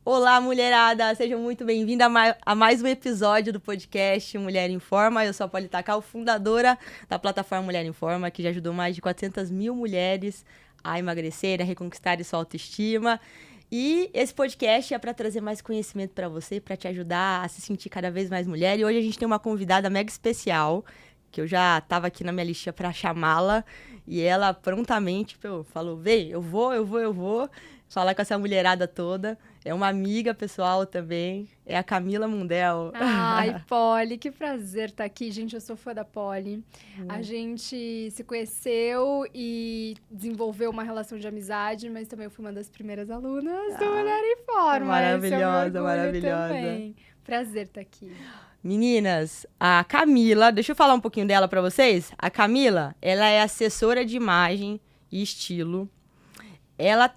Olá, mulherada! Sejam muito bem-vindas a mais um episódio do podcast Mulher Informa. Eu sou a Polly Takal, fundadora da plataforma Mulher Informa, que já ajudou mais de 400 mil mulheres a emagrecer, a reconquistar sua autoestima. E esse podcast é para trazer mais conhecimento para você, para te ajudar a se sentir cada vez mais mulher. E hoje a gente tem uma convidada mega especial, que eu já estava aqui na minha listinha para chamá-la. E ela prontamente falou, vem, eu vou falar com essa mulherada toda. É uma amiga pessoal também, é a Camila Mundel. Ai, Polly, que prazer estar aqui. Gente, eu sou fã da Polly. A gente se conheceu e desenvolveu uma relação de amizade, mas também eu fui uma das primeiras alunas do Mulher Informa. Maravilhosa, maravilhosa. Também. Prazer estar aqui. Meninas, a Camila, deixa eu falar um pouquinho dela pra vocês. A Camila, ela é assessora de imagem e estilo. Ela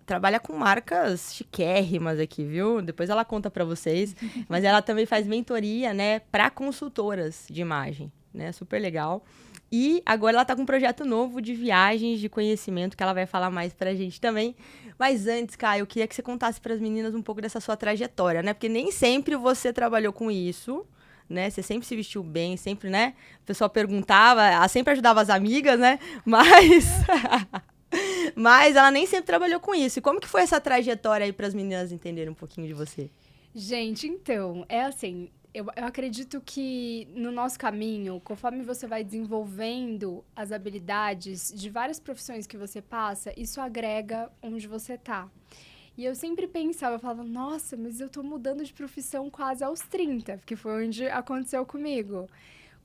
trabalha com marcas chiquérrimas aqui, viu? Depois ela conta pra vocês. Mas ela também faz mentoria, né, pra consultoras de imagem, né? Super legal. E agora ela tá com um projeto novo de viagens de conhecimento que ela vai falar mais pra gente também. Mas antes, Caio, eu queria que você contasse pras meninas um pouco dessa sua trajetória, né? Porque nem sempre você trabalhou com isso, né? Você sempre se vestiu bem, sempre, né? O pessoal perguntava, ela sempre ajudava as amigas, né? Mas ela nem sempre trabalhou com isso. E como que foi essa trajetória aí para as meninas entenderem um pouquinho de você? Gente, então, é assim, eu acredito que no nosso caminho, conforme você vai desenvolvendo as habilidades de várias profissões que você passa, isso agrega onde você tá. E eu sempre pensava, eu falava, nossa, mas eu tô mudando de profissão quase aos 30, porque foi onde aconteceu comigo.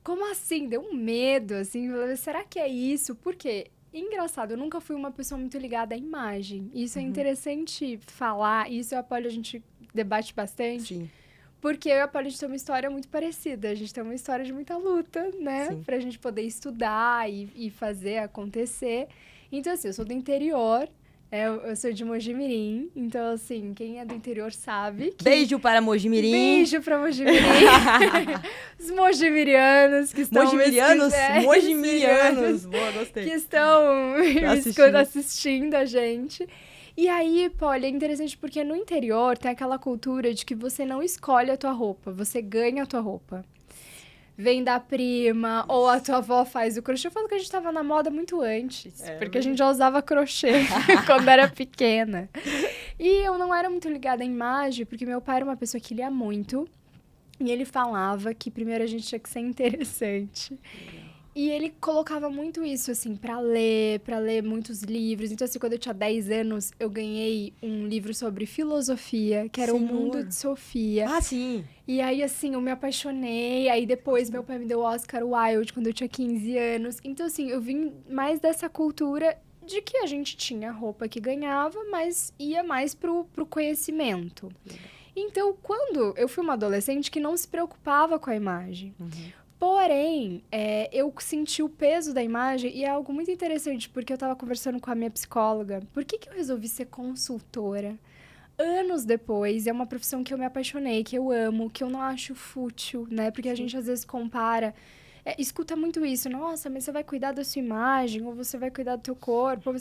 Como assim? Deu um medo, assim, será que é isso? Por quê? Engraçado, eu nunca fui uma pessoa muito ligada à imagem. Isso é interessante falar, isso eu apoio, a gente debate bastante. Sim. Porque eu e a Polly, a gente tem uma história muito parecida. A gente tem uma história de muita luta, né? Sim. Pra gente poder estudar e fazer acontecer. Então, assim, eu sou do interior, eu sou de Mojimirim. Então, assim, quem é do interior sabe que... Beijo para Mojimirim. Beijo pra Mojimirim. Os mojimirianos que estão... Mojimirianos. Boa, gostei. Que estão assistindo a gente. E aí, Polly, é interessante porque no interior tem aquela cultura de que você não escolhe a tua roupa, você ganha a tua roupa. Vem da prima, ou a tua avó faz o crochê. Eu falo que a gente tava na moda muito antes, porque a gente já usava crochê quando era pequena. E eu não era muito ligada à imagem, porque meu pai era uma pessoa que lia muito. E ele falava que primeiro a gente tinha que ser interessante. E ele colocava muito isso, assim, pra ler muitos livros. Então, assim, quando eu tinha 10 anos, eu ganhei um livro sobre filosofia, que era O Mundo de Sofia. Ah, sim! E aí, assim, eu me apaixonei. Aí, depois, meu pai me deu o Oscar Wilde, quando eu tinha 15 anos. Então, assim, eu vim mais dessa cultura de que a gente tinha roupa que ganhava, mas ia mais pro conhecimento. Então, quando eu fui uma adolescente que não se preocupava com a imagem. Porém, eu senti o peso da imagem e é algo muito interessante, porque eu estava conversando com a minha psicóloga. Por que eu resolvi ser consultora? Anos depois, é uma profissão que eu me apaixonei, que eu amo, que eu não acho fútil, né? Porque a gente às vezes compara, escuta muito isso. Nossa, mas você vai cuidar da sua imagem, ou você vai cuidar do teu corpo,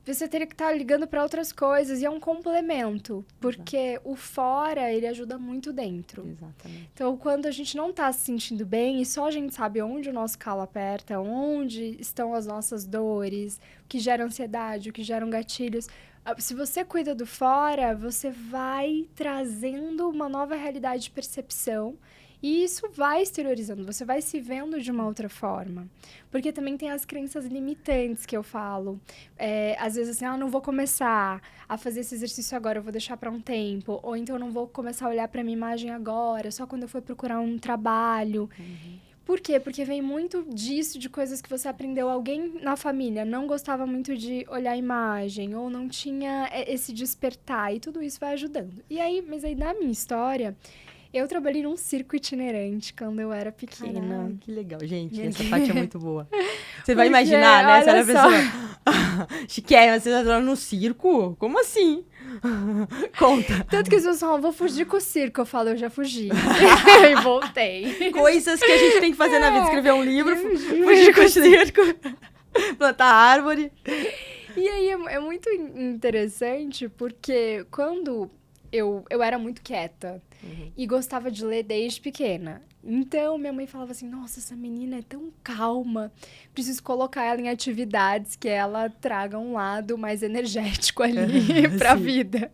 você teria que estar ligando para outras coisas, e é um complemento, porque o fora, ele ajuda muito dentro. Exatamente. Então, quando a gente não tá se sentindo bem, e só a gente sabe onde o nosso calo aperta, onde estão as nossas dores, o que gera ansiedade, o que geram gatilhos. Se você cuida do fora, você vai trazendo uma nova realidade de percepção. E isso vai exteriorizando, você vai se vendo de uma outra forma. Porque também tem as crenças limitantes que eu falo. Às vezes assim, não vou começar a fazer esse exercício agora, eu vou deixar para um tempo. Ou então, não vou começar a olhar para minha imagem agora, só quando eu for procurar um trabalho. Por quê? Porque vem muito disso, de coisas que você aprendeu. Alguém na família não gostava muito de olhar a imagem, ou não tinha esse despertar, e tudo isso vai ajudando. Mas aí, na minha história... Eu trabalhei num circo itinerante quando eu era pequena. Caramba, que legal, gente. Essa parte é muito boa. Você vai imaginar, né? Você era pessoa chiquérrima, você tá trabalhando no circo? Como assim? Conta. Tanto que as pessoas falam, vou fugir com o circo. Eu falo, eu já fugi. E voltei. Coisas que a gente tem que fazer na vida. Escrever um livro, fugir com o circo, plantar árvore. E aí é muito interessante porque quando eu era muito quieta e gostava de ler desde pequena. Então, minha mãe falava assim, nossa, essa menina é tão calma, preciso colocar ela em atividades que ela traga um lado mais energético ali pra vida.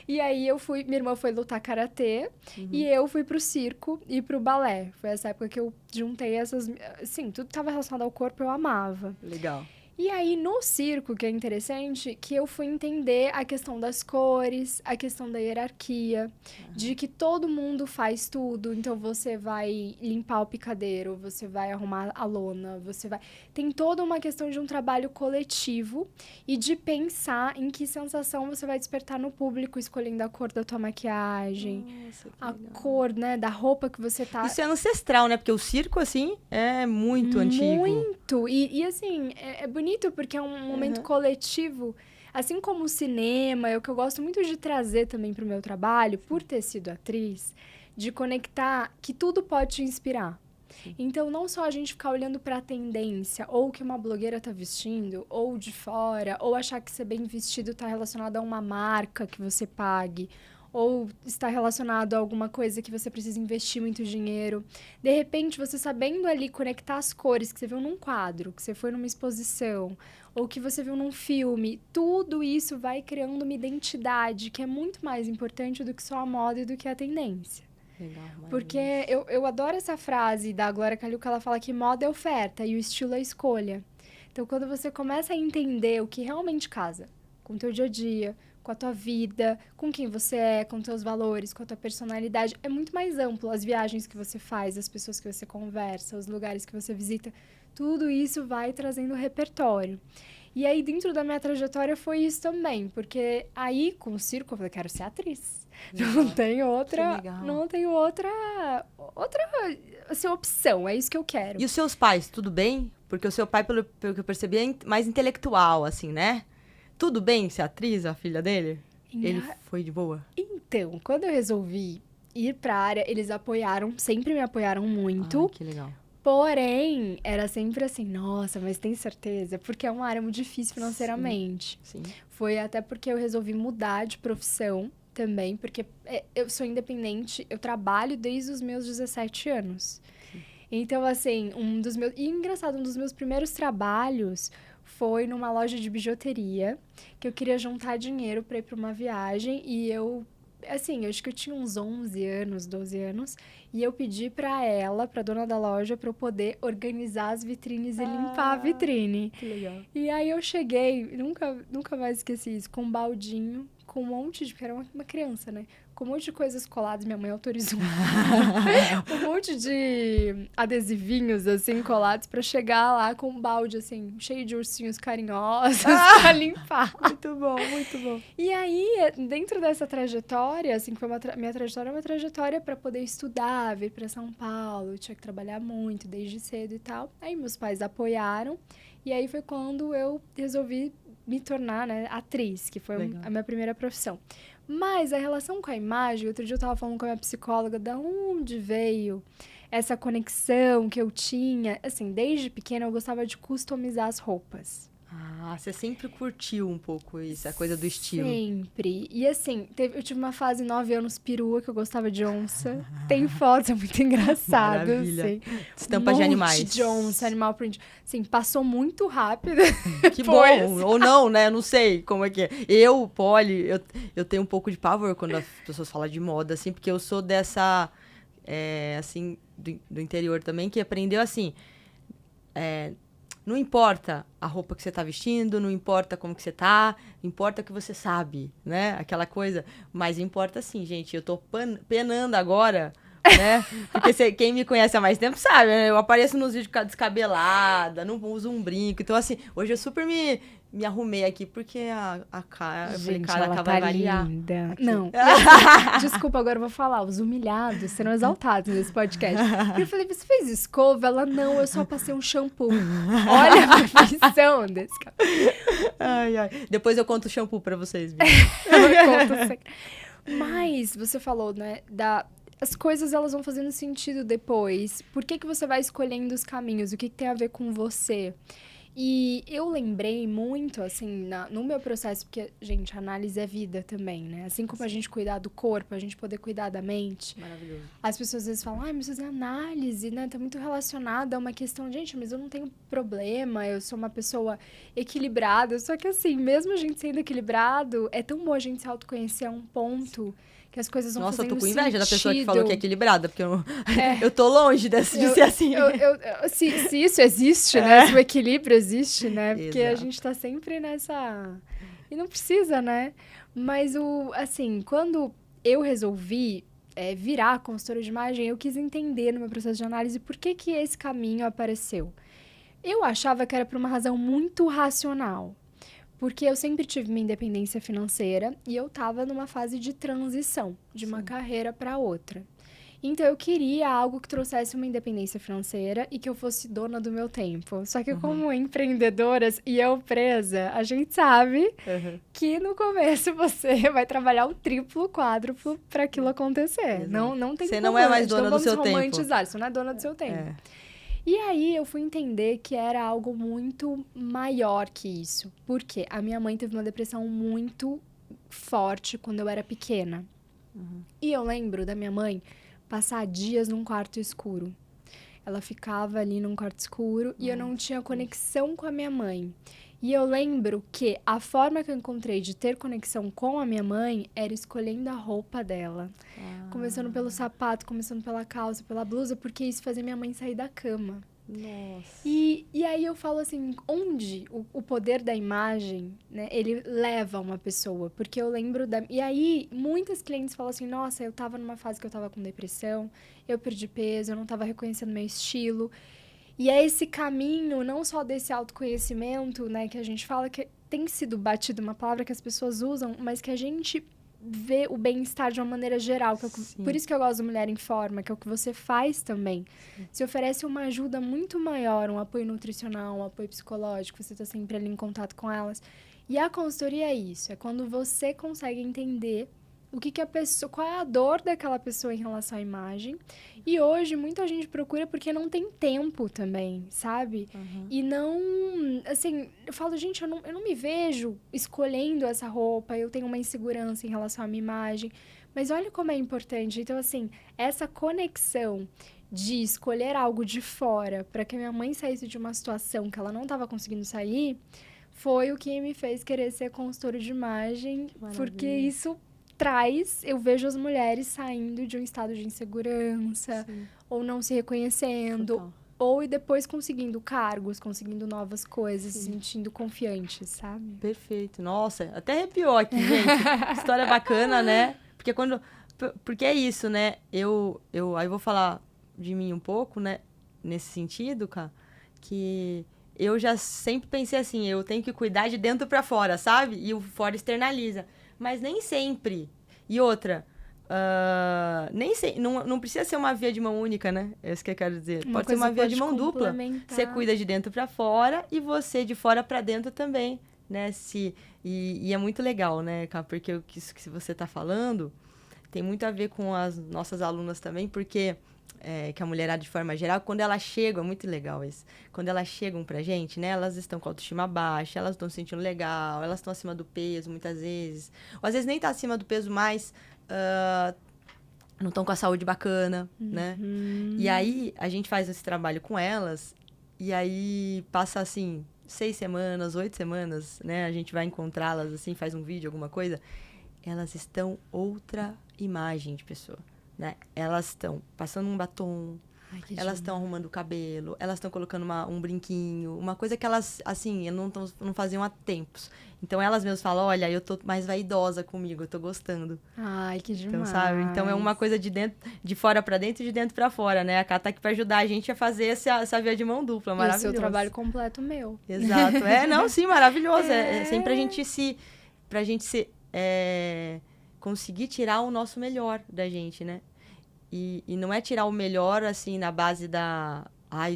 E aí minha irmã foi lutar karatê e eu fui pro circo e pro balé. Foi essa época que eu juntei essas, assim, tudo que tava relacionado ao corpo eu amava. Legal. E aí, no circo, que é interessante, que eu fui entender a questão das cores, a questão da hierarquia, de que todo mundo faz tudo. Então, você vai limpar o picadeiro, você vai arrumar a lona, você vai... Tem toda uma questão de um trabalho coletivo e de pensar em que sensação você vai despertar no público, escolhendo a cor da tua maquiagem, Nossa, que a legal. cor, né, da roupa que você tá... Isso é ancestral, né? Porque o circo, assim, é muito antigo. Muito! E assim, é bonito porque é um momento coletivo. Assim como o cinema, é o que eu gosto muito de trazer também pro meu trabalho, por ter sido atriz, de conectar que tudo pode te inspirar. Sim. Então, não só a gente ficar olhando pra tendência, ou o que uma blogueira tá vestindo, ou de fora, ou achar que ser bem vestido tá relacionado a uma marca que você pague, ou está relacionado a alguma coisa que você precisa investir muito dinheiro. De repente, você sabendo ali conectar as cores que você viu num quadro, que você foi numa exposição, ou que você viu num filme, tudo isso vai criando uma identidade que é muito mais importante do que só a moda e do que a tendência. Legal, porque eu adoro essa frase da Glória Calil, que ela fala que moda é oferta e o estilo é escolha. Então, quando você começa a entender o que realmente casa com o teu dia a dia, com a tua vida, com quem você é, com teus valores, com a tua personalidade, é muito mais amplo. As viagens que você faz, as pessoas que você conversa, os lugares que você visita, tudo isso vai trazendo repertório. E aí, dentro da minha trajetória, foi isso também. Porque aí, com o circo, eu falei, quero ser atriz. Não tem outra... Não tenho outra assim, opção. É isso que eu quero. E os seus pais, tudo bem? Porque o seu pai, pelo que eu percebi, é mais intelectual, assim, né? Tudo bem ser atriz, a filha dele? Ele foi de boa? Então, quando eu resolvi ir pra área, eles apoiaram, sempre me apoiaram muito. Que legal. Porém, era sempre assim, nossa, mas tem certeza? Porque é uma área muito difícil financeiramente. Sim. Foi até porque eu resolvi mudar de profissão também, porque eu sou independente, eu trabalho desde os meus 17 anos. Sim. Então, assim, E engraçado, um dos meus primeiros trabalhos foi numa loja de bijuteria, que eu queria juntar dinheiro para ir para uma viagem, e eu acho que eu tinha uns 11 anos, 12 anos, e eu pedi pra dona da loja, pra eu poder organizar as vitrines e limpar a vitrine. Que legal. E aí eu cheguei, nunca mais esqueci isso, com um baldinho, com um monte de... Porque era uma criança, né? Com um monte de coisas coladas, minha mãe autorizou. Um monte de adesivinhos, assim, colados, pra chegar lá com um balde, assim, cheio de ursinhos carinhosos pra limpar. Muito bom, muito bom. E aí, dentro dessa trajetória, assim, que foi minha trajetória é uma trajetória pra poder estudar, vir pra São Paulo, eu tinha que trabalhar muito, desde cedo e tal. Aí meus pais apoiaram, e aí foi quando eu resolvi me tornar, né, atriz, que foi a minha primeira profissão. Mas a relação com a imagem, outro dia eu tava falando com a minha psicóloga, da onde veio essa conexão que eu tinha. Assim, desde pequena eu gostava de customizar as roupas. Ah, você sempre curtiu um pouco isso, a coisa do estilo. Sempre. E assim, eu tive uma fase 9 anos perua, que eu gostava de onça. Tem fotos, é muito engraçado. Maravilha. Assim. Estampas de animais. De onça, animal print. Assim, passou muito rápido. Que bom. Ou não, né? Eu não sei como é que é. Polly, eu tenho um pouco de pavor quando as pessoas falam de moda, assim, porque eu sou dessa, assim, do interior também, que aprendeu assim... Não importa a roupa que você tá vestindo, não importa como que você tá, importa o que você sabe, né? Aquela coisa. Mas importa sim, gente. Eu tô penando agora, né? Porque quem me conhece há mais tempo sabe, né? Eu apareço nos vídeos descabelada, não uso um brinco. Então, assim, hoje eu super me arrumei aqui, porque a cara... Gente, cara, ela vai tá variar. linda. Aqui. Não. Assim, desculpa, agora eu vou falar. Os humilhados serão exaltados nesse podcast. Eu falei, você fez escova? Ela, não, eu só passei um shampoo. Olha a perfeição desse cara. Ai. Depois eu conto o shampoo pra vocês. Mas, você falou, né, as coisas, elas vão fazendo sentido depois. Por que você vai escolhendo os caminhos? O que tem a ver com você? E eu lembrei muito, assim, no meu processo, porque, gente, análise é vida também, né? Assim como a gente cuidar do corpo, a gente poder cuidar da mente. Maravilhoso. As pessoas às vezes falam, mas fazer análise, né? Tá muito relacionada a uma questão, gente, mas eu não tenho problema, eu sou uma pessoa equilibrada. Só que, assim, mesmo a gente sendo equilibrado, é tão bom a gente se autoconhecer a um ponto que as coisas vão Nossa, eu fazendo tô com inveja da pessoa que sentido. falou que é equilibrada, porque eu tô longe de ser assim. Se isso existe, né? Se o equilíbrio existe, né? Porque a Exato. gente tá sempre nessa... E não precisa, né? Mas, assim, quando eu resolvi virar consultora de imagem, eu quis entender no meu processo de análise por que esse caminho apareceu. Eu achava que era por uma razão muito racional. Porque eu sempre tive uma independência financeira e eu estava numa fase de transição de uma carreira para outra. Então, eu queria algo que trouxesse uma independência financeira e que eu fosse dona do meu tempo. Só que como empreendedoras e eu presa, a gente sabe que no começo você vai trabalhar o triplo, quádruplo para aquilo acontecer. Não tem Você como, não é mais dona do seu tempo. romantizar, você não é dona do seu tempo. E aí, eu fui entender que era algo muito maior que isso. Porque a minha mãe teve uma depressão muito forte quando eu era pequena. E eu lembro da minha mãe passar dias num quarto escuro. Ela ficava ali num quarto escuro e eu não tinha conexão com a minha mãe. E eu lembro que a forma que eu encontrei de ter conexão com a minha mãe era escolhendo a roupa dela. Começando pelo sapato, começando pela calça, pela blusa, porque isso fazia minha mãe sair da cama. Nossa. E aí eu falo assim, onde o poder da imagem, né, ele leva uma pessoa? Porque eu lembro E aí, muitas clientes falam assim, nossa, eu tava numa fase que eu tava com depressão, eu perdi peso, eu não tava reconhecendo meu estilo. E é esse caminho, não só desse autoconhecimento, né, que a gente fala, que tem sido batido, uma palavra que as pessoas usam, mas que a gente vê o bem-estar de uma maneira geral. Por isso que eu gosto da Mulher em Forma, que é o que você faz também. Se oferece uma ajuda muito maior, um apoio nutricional, um apoio psicológico, você está sempre ali em contato com elas. E a consultoria é isso, é quando você consegue entender o que a pessoa, qual é a dor daquela pessoa em relação à imagem. E hoje, muita gente procura porque não tem tempo também, sabe? E não... Assim, eu falo, gente, eu não me vejo escolhendo essa roupa, eu tenho uma insegurança em relação à minha imagem. Mas olha como é importante. Então, assim, essa conexão de escolher algo de fora para que a minha mãe saísse de uma situação que ela não estava conseguindo sair, foi o que me fez querer ser consultora de imagem, porque isso... eu vejo as mulheres saindo de um estado de insegurança, ou não se reconhecendo, ou depois conseguindo cargos, conseguindo novas coisas, se sentindo confiantes, sabe? Perfeito. Nossa, até arrepiou aqui, gente. História bacana, né? Porque é isso, né? Aí eu vou falar de mim um pouco, né? Nesse sentido, cara, que eu já sempre pensei assim, eu tenho que cuidar de dentro pra fora, sabe? E o fora externaliza. Mas nem sempre. E outra, não precisa ser uma via de mão única, né? É isso que eu quero dizer. Pode ser uma via de mão dupla. Você cuida de dentro para fora e você de fora para dentro também, né? E é muito legal, né, Cá? Porque isso que você está falando tem muito a ver com as nossas alunas também, porque... que a mulherada de forma geral, quando elas chegam, é muito legal isso, quando elas chegam pra gente, né, elas estão com a autoestima baixa, elas estão se sentindo legal, elas estão acima do peso, muitas vezes, ou às vezes nem tá acima do peso, mas não estão com a saúde bacana, né, e aí a gente faz esse trabalho com elas, e aí passa assim, 6 semanas, 8 semanas, né, a gente vai encontrá-las assim, faz um vídeo, alguma coisa, elas estão outra imagem de pessoa. Né? Elas estão passando um batom, elas estão arrumando o cabelo, elas estão colocando um brinquinho, uma coisa que elas, assim, não faziam há tempos. Então, elas mesmas falam, olha, eu tô mais vaidosa comigo, eu tô gostando. Ai, que demais. Então, sabe? Então, é uma coisa de fora pra dentro e de dentro pra fora, né? A Cá tá aqui pra ajudar a gente a fazer essa via de mão dupla, maravilhoso. E o seu trabalho completo meu. Exato. Sim, maravilhoso. É sempre pra gente conseguir tirar o nosso melhor da gente, né? E não é tirar o melhor, assim, na base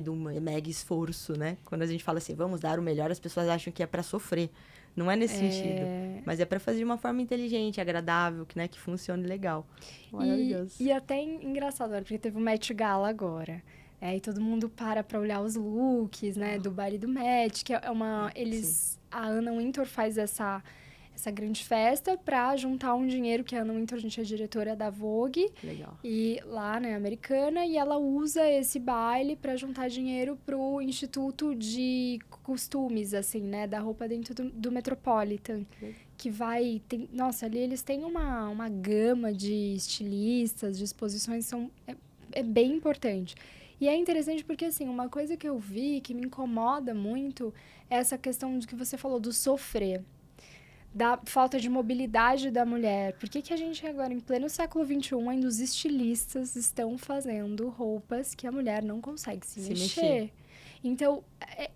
do mega esforço, né? Quando a gente fala assim, vamos dar o melhor, as pessoas acham que é para sofrer. Não é nesse sentido. Mas é para fazer de uma forma inteligente, agradável, né? Que funcione legal. Maravilhoso. E até engraçado, porque teve o Met Gala agora. E todo mundo para olhar os looks, né? Do baile do Met, que é uma... A Anna Wintour faz essa grande festa para juntar um dinheiro, que a Anna Wintour, a gente é diretora da Vogue. Legal. E lá, né, americana, e ela usa esse baile para juntar dinheiro pro Instituto de Costumes, assim, né, da roupa dentro do Metropolitan. Que vai... nossa, ali eles têm uma gama de estilistas, de exposições, é bem importante. E é interessante porque, assim, uma coisa que eu vi que me incomoda muito é essa questão de que você falou do sofrer, da falta de mobilidade da mulher. Por que a gente agora, em pleno século XXI, ainda os estilistas estão fazendo roupas que a mulher não consegue se mexer? Então,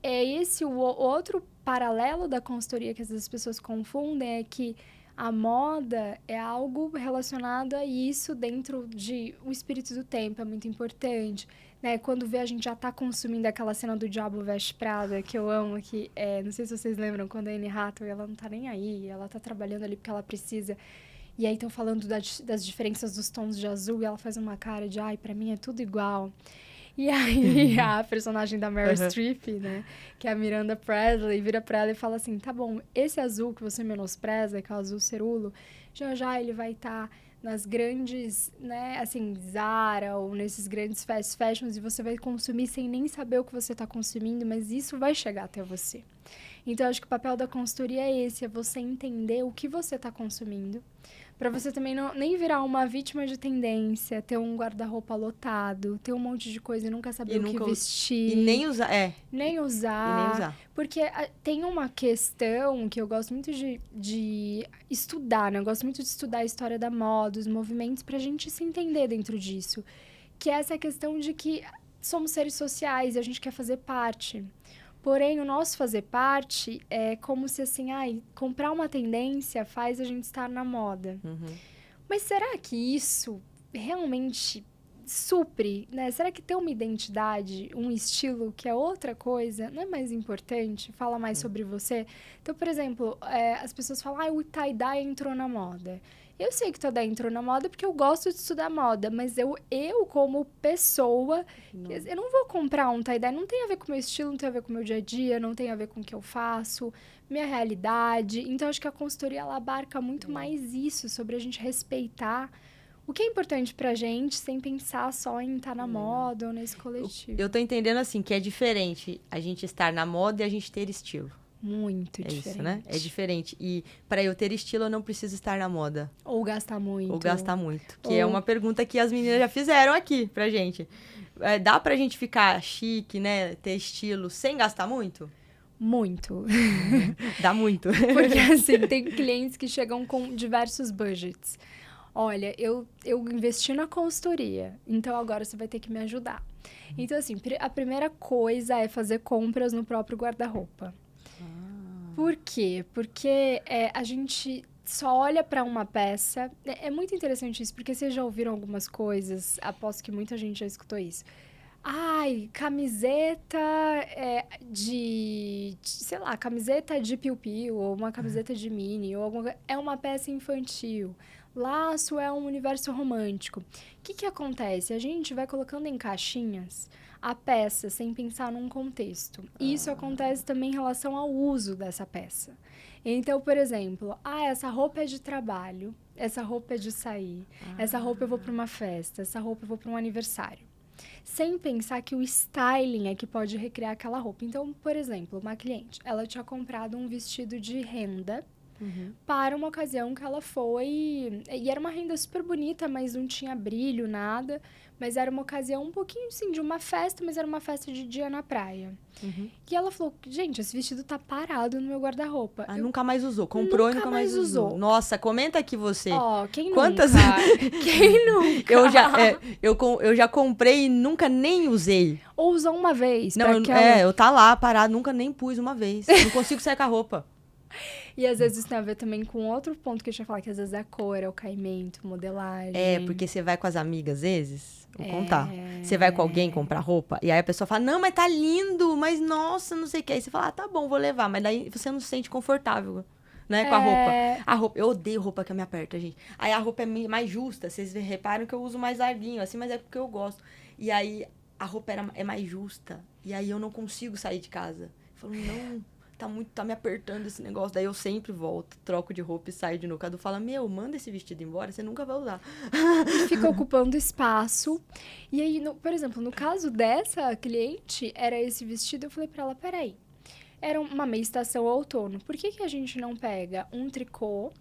esse o outro paralelo da consultoria que as pessoas confundem, é que a moda é algo relacionado a isso dentro de... O espírito do tempo é muito importante, né? Quando vê, a gente já tá consumindo aquela cena do Diabo Veste Prada, que eu amo, que não sei se vocês lembram, quando a Anne Hathaway, ela não tá nem aí, ela tá trabalhando ali porque ela precisa. E aí estão falando das diferenças dos tons de azul, e ela faz uma cara de, ai, pra mim é tudo igual. E aí, a personagem da Meryl Streep, né, que é a Miranda Presley, vira pra ela e fala assim, tá bom, esse azul que você menospreza, que é o azul cerulo, já ele vai estar nas grandes, né, assim, Zara ou nesses grandes fast fashions, e você vai consumir sem nem saber o que você está consumindo, mas isso vai chegar até você. Então, eu acho que o papel da consultoria é esse, é você entender o que você está consumindo, para você também nem virar uma vítima de tendência, ter um guarda-roupa lotado, ter um monte de coisa e nunca saber o que vestir. E nem usar, Nem usar. Porque tem uma questão que eu gosto muito de estudar, né? Eu gosto muito de estudar a história da moda, os movimentos, pra gente se entender dentro disso. Que é essa questão de que somos seres sociais e a gente quer fazer parte. Porém, o nosso fazer parte é como se, assim, comprar uma tendência faz a gente estar na moda. Mas será que isso realmente supre, né? Será que ter uma identidade, um estilo que é outra coisa, não é mais importante? Fala mais sobre você? Então, por exemplo, as pessoas falam, o tie-dye entrou na moda. Eu sei que o tie-dye entrou na moda porque eu gosto de estudar moda, mas eu como pessoa, eu não vou comprar um tie-dye, não tem a ver com o meu estilo, não tem a ver com o meu dia a dia, não tem a ver com o que eu faço, minha realidade. Então, acho que a consultoria, ela abarca muito mais isso, sobre a gente respeitar o que é importante pra gente, sem pensar só em estar na moda ou nesse coletivo. Eu tô entendendo, assim, que é diferente a gente estar na moda e a gente ter estilo. Muito diferente. Isso, né? É diferente. E para eu ter estilo, eu não preciso estar na moda. Ou gastar muito. Que é uma pergunta que as meninas já fizeram aqui pra gente. Dá pra gente ficar chique, né? Ter estilo sem gastar muito? Muito. Dá muito. Porque, assim, tem clientes que chegam com diversos budgets. Olha, eu investi na consultoria, então agora você vai ter que me ajudar. Então, assim, a primeira coisa é fazer compras no próprio guarda-roupa. Por quê? Porque a gente só olha para uma peça. É muito interessante isso, porque vocês já ouviram algumas coisas, aposto que muita gente já escutou isso. Camiseta sei lá, camiseta de piu-piu, ou uma camiseta de mini, ou alguma coisa. É uma peça infantil. Laço é um universo romântico. O que acontece? A gente vai colocando em caixinhas a peça sem pensar num contexto. E isso acontece também em relação ao uso dessa peça. Então, por exemplo, essa roupa é de trabalho, essa roupa é de sair, essa roupa eu vou para uma festa, essa roupa eu vou para um aniversário. Sem pensar que o styling é que pode recriar aquela roupa. Então, por exemplo, uma cliente, ela tinha comprado um vestido de renda para uma ocasião que ela foi... E era uma renda super bonita, mas não tinha brilho, nada. Mas era uma ocasião um pouquinho, assim, de uma festa, mas era uma festa de dia na praia. E ela falou, gente, esse vestido tá parado no meu guarda-roupa. Nunca mais usou. Comprou e nunca mais usou. Nossa, comenta aqui você. Quem Quantas... nunca? Quem nunca? Eu já comprei e nunca nem usei. Ou usou uma vez. Não, eu tá lá parado, nunca nem pus uma vez. Não consigo sair com a roupa. E às vezes isso tem a ver também com outro ponto que eu ia falar, que às vezes é a cor, é o caimento, modelagem. Porque você vai com as amigas, às vezes, vou contar. Você vai com alguém comprar roupa, e aí a pessoa fala, não, mas tá lindo, mas nossa, não sei o que. Aí você fala, tá bom, vou levar. Mas daí você não se sente confortável, né, com a roupa. A roupa. Eu odeio roupa que me aperta, gente. Aí a roupa é mais justa, vocês reparam que eu uso mais larguinho, assim, mas é porque eu gosto. E aí a roupa é mais justa. E aí eu não consigo sair de casa. Eu falo, não, tá me apertando esse negócio. Daí eu sempre volto, troco de roupa e saio de novo. O Cadu fala, manda esse vestido embora, você nunca vai usar. E fica ocupando espaço. E aí, por exemplo, no caso dessa cliente, era esse vestido, eu falei pra ela, peraí, era uma meia estação outono. Por que a gente não pega um tricô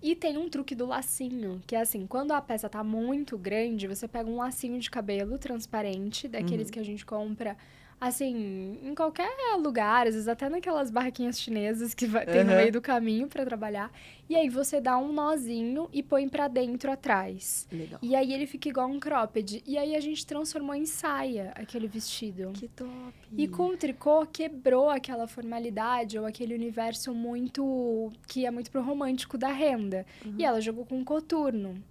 e tem um truque do lacinho? Que é assim, quando a peça tá muito grande, você pega um lacinho de cabelo transparente, daqueles que a gente compra, assim, em qualquer lugar, às vezes até naquelas barraquinhas chinesas que tem no meio do caminho pra trabalhar. E aí você dá um nozinho e põe pra dentro atrás. Legal. E aí ele fica igual um cropped. E aí a gente transformou em saia aquele vestido. Que top! E com o tricô quebrou aquela formalidade ou aquele universo que é muito pro romântico da renda. E ela jogou com coturno.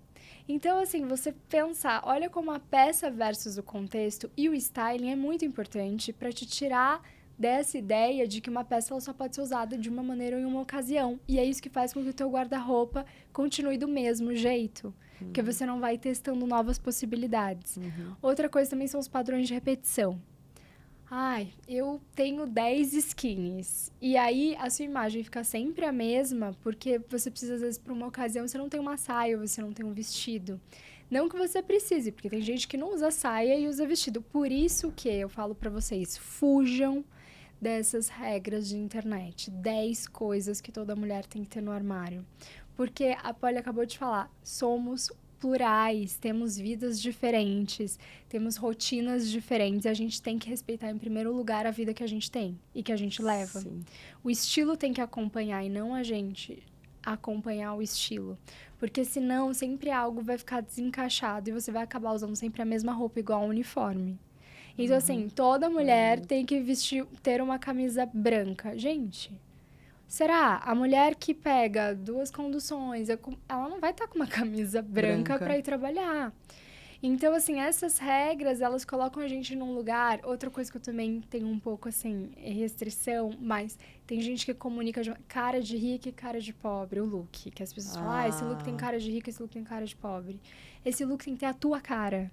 Então, assim, você pensar, olha como a peça versus o contexto e o styling é muito importante para te tirar dessa ideia de que uma peça ela só pode ser usada de uma maneira ou em uma ocasião. E é isso que faz com que o teu guarda-roupa continue do mesmo jeito. Porque você não vai testando novas possibilidades. Outra coisa também são os padrões de repetição. Ai, eu tenho 10 skinnies. E aí, a sua imagem fica sempre a mesma, porque você precisa, às vezes, para uma ocasião, você não tem uma saia, ou você não tem um vestido. Não que você precise, porque tem gente que não usa saia e usa vestido. Por isso que eu falo para vocês, fujam dessas regras de internet. 10 coisas que toda mulher tem que ter no armário. Porque a Polly acabou de falar, somos plurais, temos vidas diferentes, temos rotinas diferentes e a gente tem que respeitar em primeiro lugar a vida que a gente tem e que a gente leva. Sim. O estilo tem que acompanhar e não a gente acompanhar o estilo, porque senão sempre algo vai ficar desencaixado e você vai acabar usando sempre a mesma roupa igual ao uniforme. Então assim, toda mulher tem que ter uma camisa branca. Gente, será? A mulher que pega 2 conduções, ela não vai estar com uma camisa branca para ir trabalhar. Então, assim, essas regras, elas colocam a gente num lugar... Outra coisa que eu também tenho um pouco, assim, restrição, mas tem gente que comunica cara de rica e cara de pobre, o look. Que as pessoas falam, esse look tem cara de rica, esse look tem cara de pobre. Esse look tem que ter a tua cara.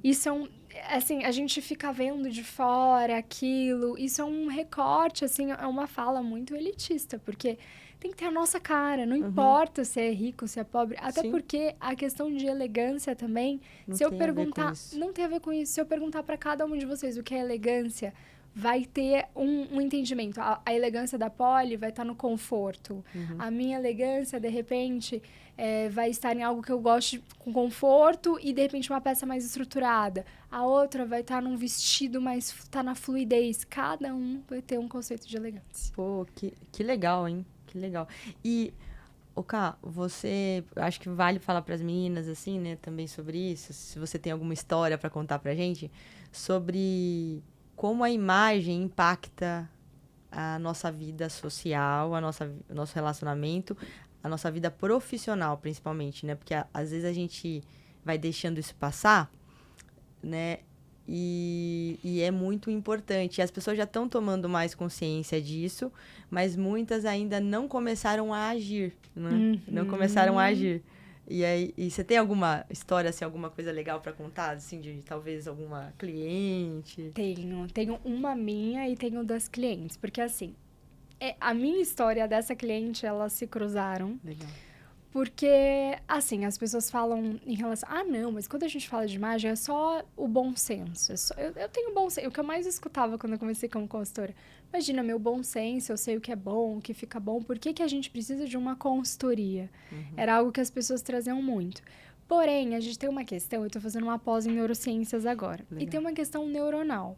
Isso é assim, a gente fica vendo de fora aquilo, isso é um recorte, assim, é uma fala muito elitista, porque tem que ter a nossa cara, não importa se é rico, se é pobre, até porque a questão de elegância também, se eu perguntar, não tem a ver com isso, se eu perguntar para cada um de vocês o que é elegância, vai ter um entendimento. A elegância da Polly vai estar no conforto. A minha elegância, de repente, vai estar em algo que eu goste com conforto e, de repente, uma peça mais estruturada. A outra vai estar num vestido mais... tá na fluidez. Cada um vai ter um conceito de elegância. Pô, que legal, hein? Que legal. E, Ká, acho que vale falar para as meninas, assim, né, também sobre isso, se você tem alguma história para contar pra gente, sobre como a imagem impacta a nossa vida social, o nosso relacionamento, a nossa vida profissional, principalmente, né? Porque às vezes a gente vai deixando isso passar, né? E é muito importante. E as pessoas já estão tomando mais consciência disso, mas muitas ainda não começaram a agir, né? Não começaram a agir. E aí, você tem alguma história, assim, alguma coisa legal para contar, assim, de talvez alguma cliente? Tenho uma minha e tenho das clientes, porque assim, a minha história dessa cliente, elas se cruzaram. Legal. Porque, assim, as pessoas falam em relação... não, mas quando a gente fala de imagem, é só o bom senso. Eu tenho bom senso. O que eu mais escutava quando eu comecei como consultora. Imagina, meu bom senso, eu sei o que é bom, o que fica bom. Por que a gente precisa de uma consultoria? Era algo que as pessoas traziam muito. Porém, a gente tem uma questão... Eu estou fazendo uma pós em neurociências agora. Legal. E tem uma questão neuronal.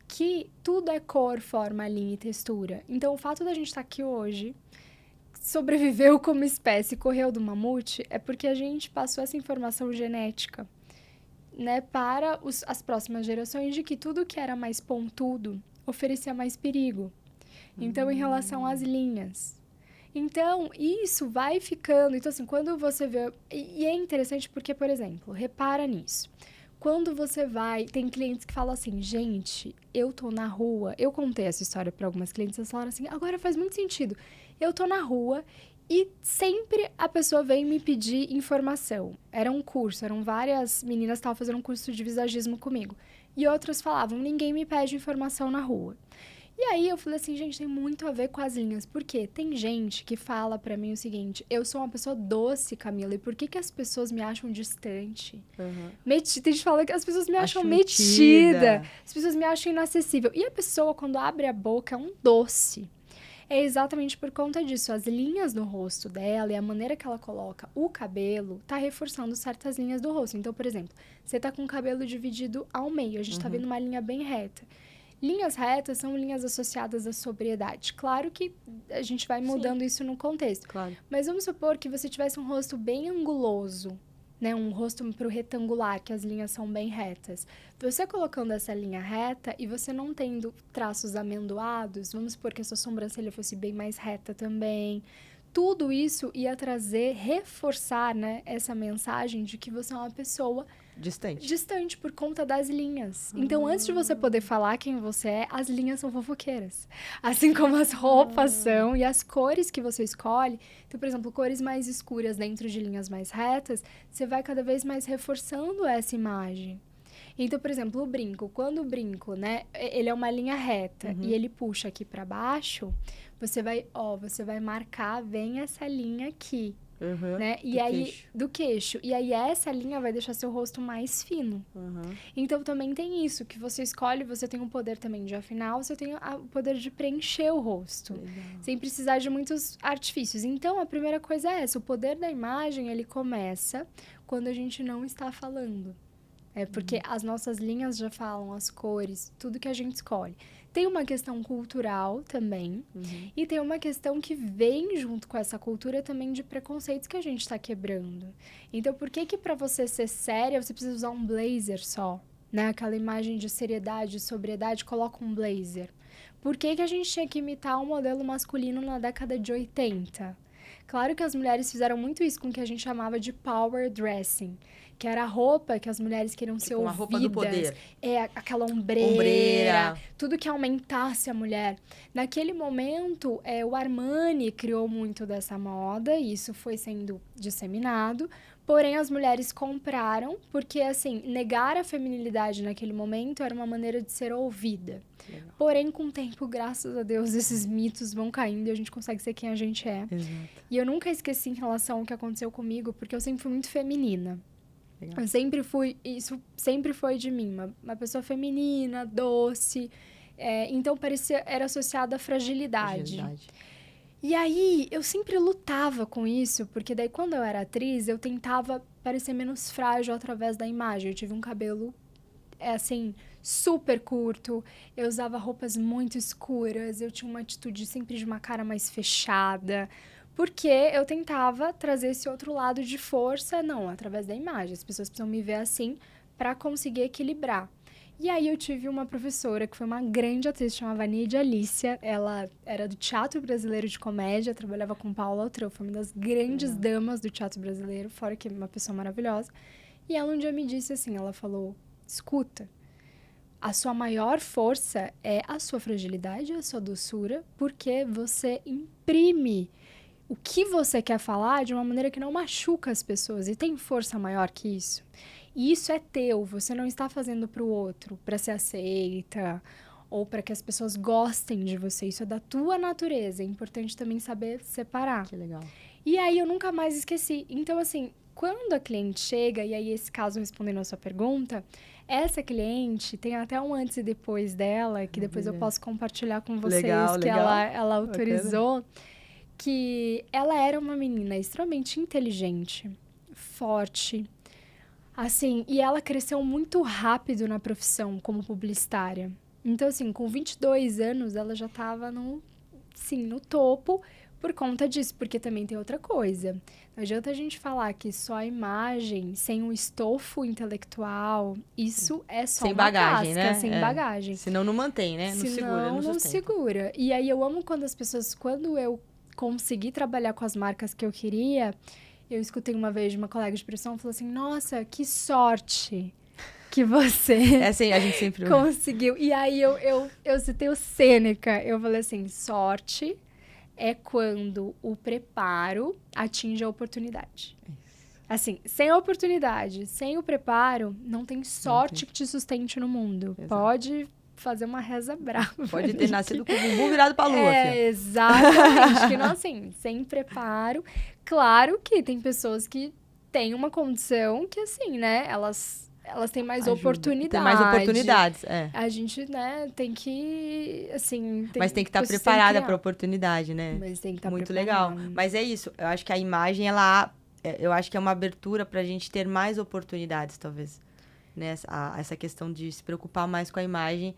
Que tudo é cor, forma, linha e textura. Então, o fato da gente estar aqui hoje... sobreviveu como espécie, correu do mamute, é porque a gente passou essa informação genética, né, para as próximas gerações de que tudo que era mais pontudo oferecia mais perigo. Então, em relação às linhas. Então, isso vai ficando... Então, assim, quando você vê... E é interessante porque, por exemplo, repara nisso. Quando você vai... Tem clientes que falam assim, gente, eu tô na rua... Eu contei essa história para algumas clientes, elas falaram assim, agora faz muito sentido. Eu tô na rua E sempre a pessoa vem me pedir informação. Era um curso, eram várias meninas que estavam fazendo um curso de visagismo comigo. E outras falavam, ninguém me pede informação na rua. E aí eu falei assim, gente, tem muito a ver com as linhas. Por quê? Tem gente que fala pra mim o seguinte, eu sou uma pessoa doce, Camila, e por que as pessoas me acham distante? Metida, tem gente que fala que as pessoas me acham metida, as pessoas me acham inacessível. E a pessoa, quando abre a boca, é um doce. É exatamente por conta disso. As linhas no rosto dela e a maneira que ela coloca o cabelo tá reforçando certas linhas do rosto. Então, por exemplo, você tá com o cabelo dividido ao meio, a gente tá vendo uma linha bem reta. Linhas retas são linhas associadas à sobriedade. Claro que a gente vai mudando isso no contexto. Claro. Mas vamos supor que você tivesse um rosto bem anguloso, né? Um rosto pro retangular, que as linhas são bem retas. Você colocando essa linha reta e você não tendo traços amendoados, vamos supor que a sua sobrancelha fosse bem mais reta também. Tudo isso ia trazer, reforçar, né, essa mensagem de que você é uma pessoa distante por conta das linhas. Então, antes de você poder falar quem você é, as linhas são fofoqueiras. Assim como as roupas são e as cores que você escolhe. Então, por exemplo, cores mais escuras dentro de linhas mais retas, você vai cada vez mais reforçando essa imagem. Então, por exemplo, o brinco. Quando o brinco, né, ele é uma linha reta e ele puxa aqui para baixo, você vai marcar bem essa linha aqui. Né? E aí, queixo. Do queixo. E aí, essa linha vai deixar seu rosto mais fino. Então, também tem isso, que você escolhe, você tem o poder também de afinar, você tem o poder de preencher o rosto. Legal. Sem precisar de muitos artifícios. Então, a primeira coisa é essa, o poder da imagem, ele começa quando a gente não está falando. É porque as nossas linhas já falam, as cores, tudo que a gente escolhe. Tem uma questão cultural também. E tem uma questão que vem junto com essa cultura também de preconceitos que a gente está quebrando. Então, por que para você ser séria, você precisa usar um blazer só? Né? Aquela imagem de seriedade, de sobriedade, coloca um blazer. Por que a gente tinha que imitar um modelo masculino na década de 80? Claro que as mulheres fizeram muito isso com o que a gente chamava de power dressing, que era a roupa que as mulheres queriam ser ouvidas. Uma roupa do poder. Aquela ombreira, tudo que aumentasse a mulher. Naquele momento, o Armani criou muito dessa moda, e isso foi sendo disseminado. Porém, as mulheres compraram, porque, assim, negar a feminilidade naquele momento era uma maneira de ser ouvida. Legal. Porém, com o tempo, graças a Deus, esses mitos vão caindo e a gente consegue ser quem a gente é. Exato. E eu nunca esqueci em relação ao que aconteceu comigo, porque eu sempre fui muito feminina. Legal. Isso sempre foi de mim, uma pessoa feminina, doce. Então, era associado à fragilidade. E aí, eu sempre lutava com isso, porque daí quando eu era atriz, eu tentava parecer menos frágil através da imagem. Eu tive um cabelo, assim, super curto, eu usava roupas muito escuras, eu tinha uma atitude sempre de uma cara mais fechada, porque eu tentava trazer esse outro lado de força, não, através da imagem. As pessoas precisam me ver assim para conseguir equilibrar. E aí eu tive uma professora que foi uma grande atriz, chamava Nidia Alicia. Ela era do Teatro Brasileiro de Comédia, trabalhava com Paula Altrão, foi uma das grandes damas do teatro brasileiro, fora que é uma pessoa maravilhosa. E ela um dia me disse assim, ela falou, escuta, a sua maior força é a sua fragilidade, a sua doçura, porque você imprime o que você quer falar de uma maneira que não machuca as pessoas, e tem força maior que isso. E isso é teu, você não está fazendo para o outro, para ser aceita, ou para que as pessoas gostem de você. Isso é da tua natureza, é importante também saber separar. Que legal. E aí eu nunca mais esqueci. Então, assim, quando a cliente chega, e aí esse caso respondendo a sua pergunta, essa cliente tem até um antes e depois dela, que depois eu posso compartilhar com vocês, legal. Ela autorizou, que ela era uma menina extremamente inteligente, forte, assim, e ela cresceu muito rápido na profissão como publicitária. Então, assim, com 22 anos, ela já estava no topo por conta disso, porque também tem outra coisa. Não adianta a gente falar que só a imagem, sem um estofo intelectual, isso é só sem uma bagagem, casca, né? Sem bagagem. Senão não mantém, né? Não segura. E aí eu amo quando as pessoas, quando eu consegui trabalhar com as marcas que eu queria, eu escutei uma vez de uma colega de profissão, falou assim, nossa, que sorte que você assim, a gente sempre conseguiu. E aí eu citei o Sêneca, eu falei assim, sorte é quando o preparo atinge a oportunidade. Assim, sem a oportunidade, sem o preparo, não tem sorte que te sustente no mundo. Exato. Pode fazer uma reza brava. Pode ter nascido com o bumbum virado pra lua, filha. Exatamente. Que não, assim, sem preparo. Claro que tem pessoas que têm uma condição que, assim, né, elas têm mais oportunidades. Tem mais oportunidades, A gente, né, tem que, assim... Mas tem que estar preparada pra oportunidade, né? Mas tem que estar muito legal. Mas é isso. Eu acho que a imagem, eu acho que é uma abertura pra gente ter mais oportunidades, talvez. Né? Essa questão de se preocupar mais com a imagem,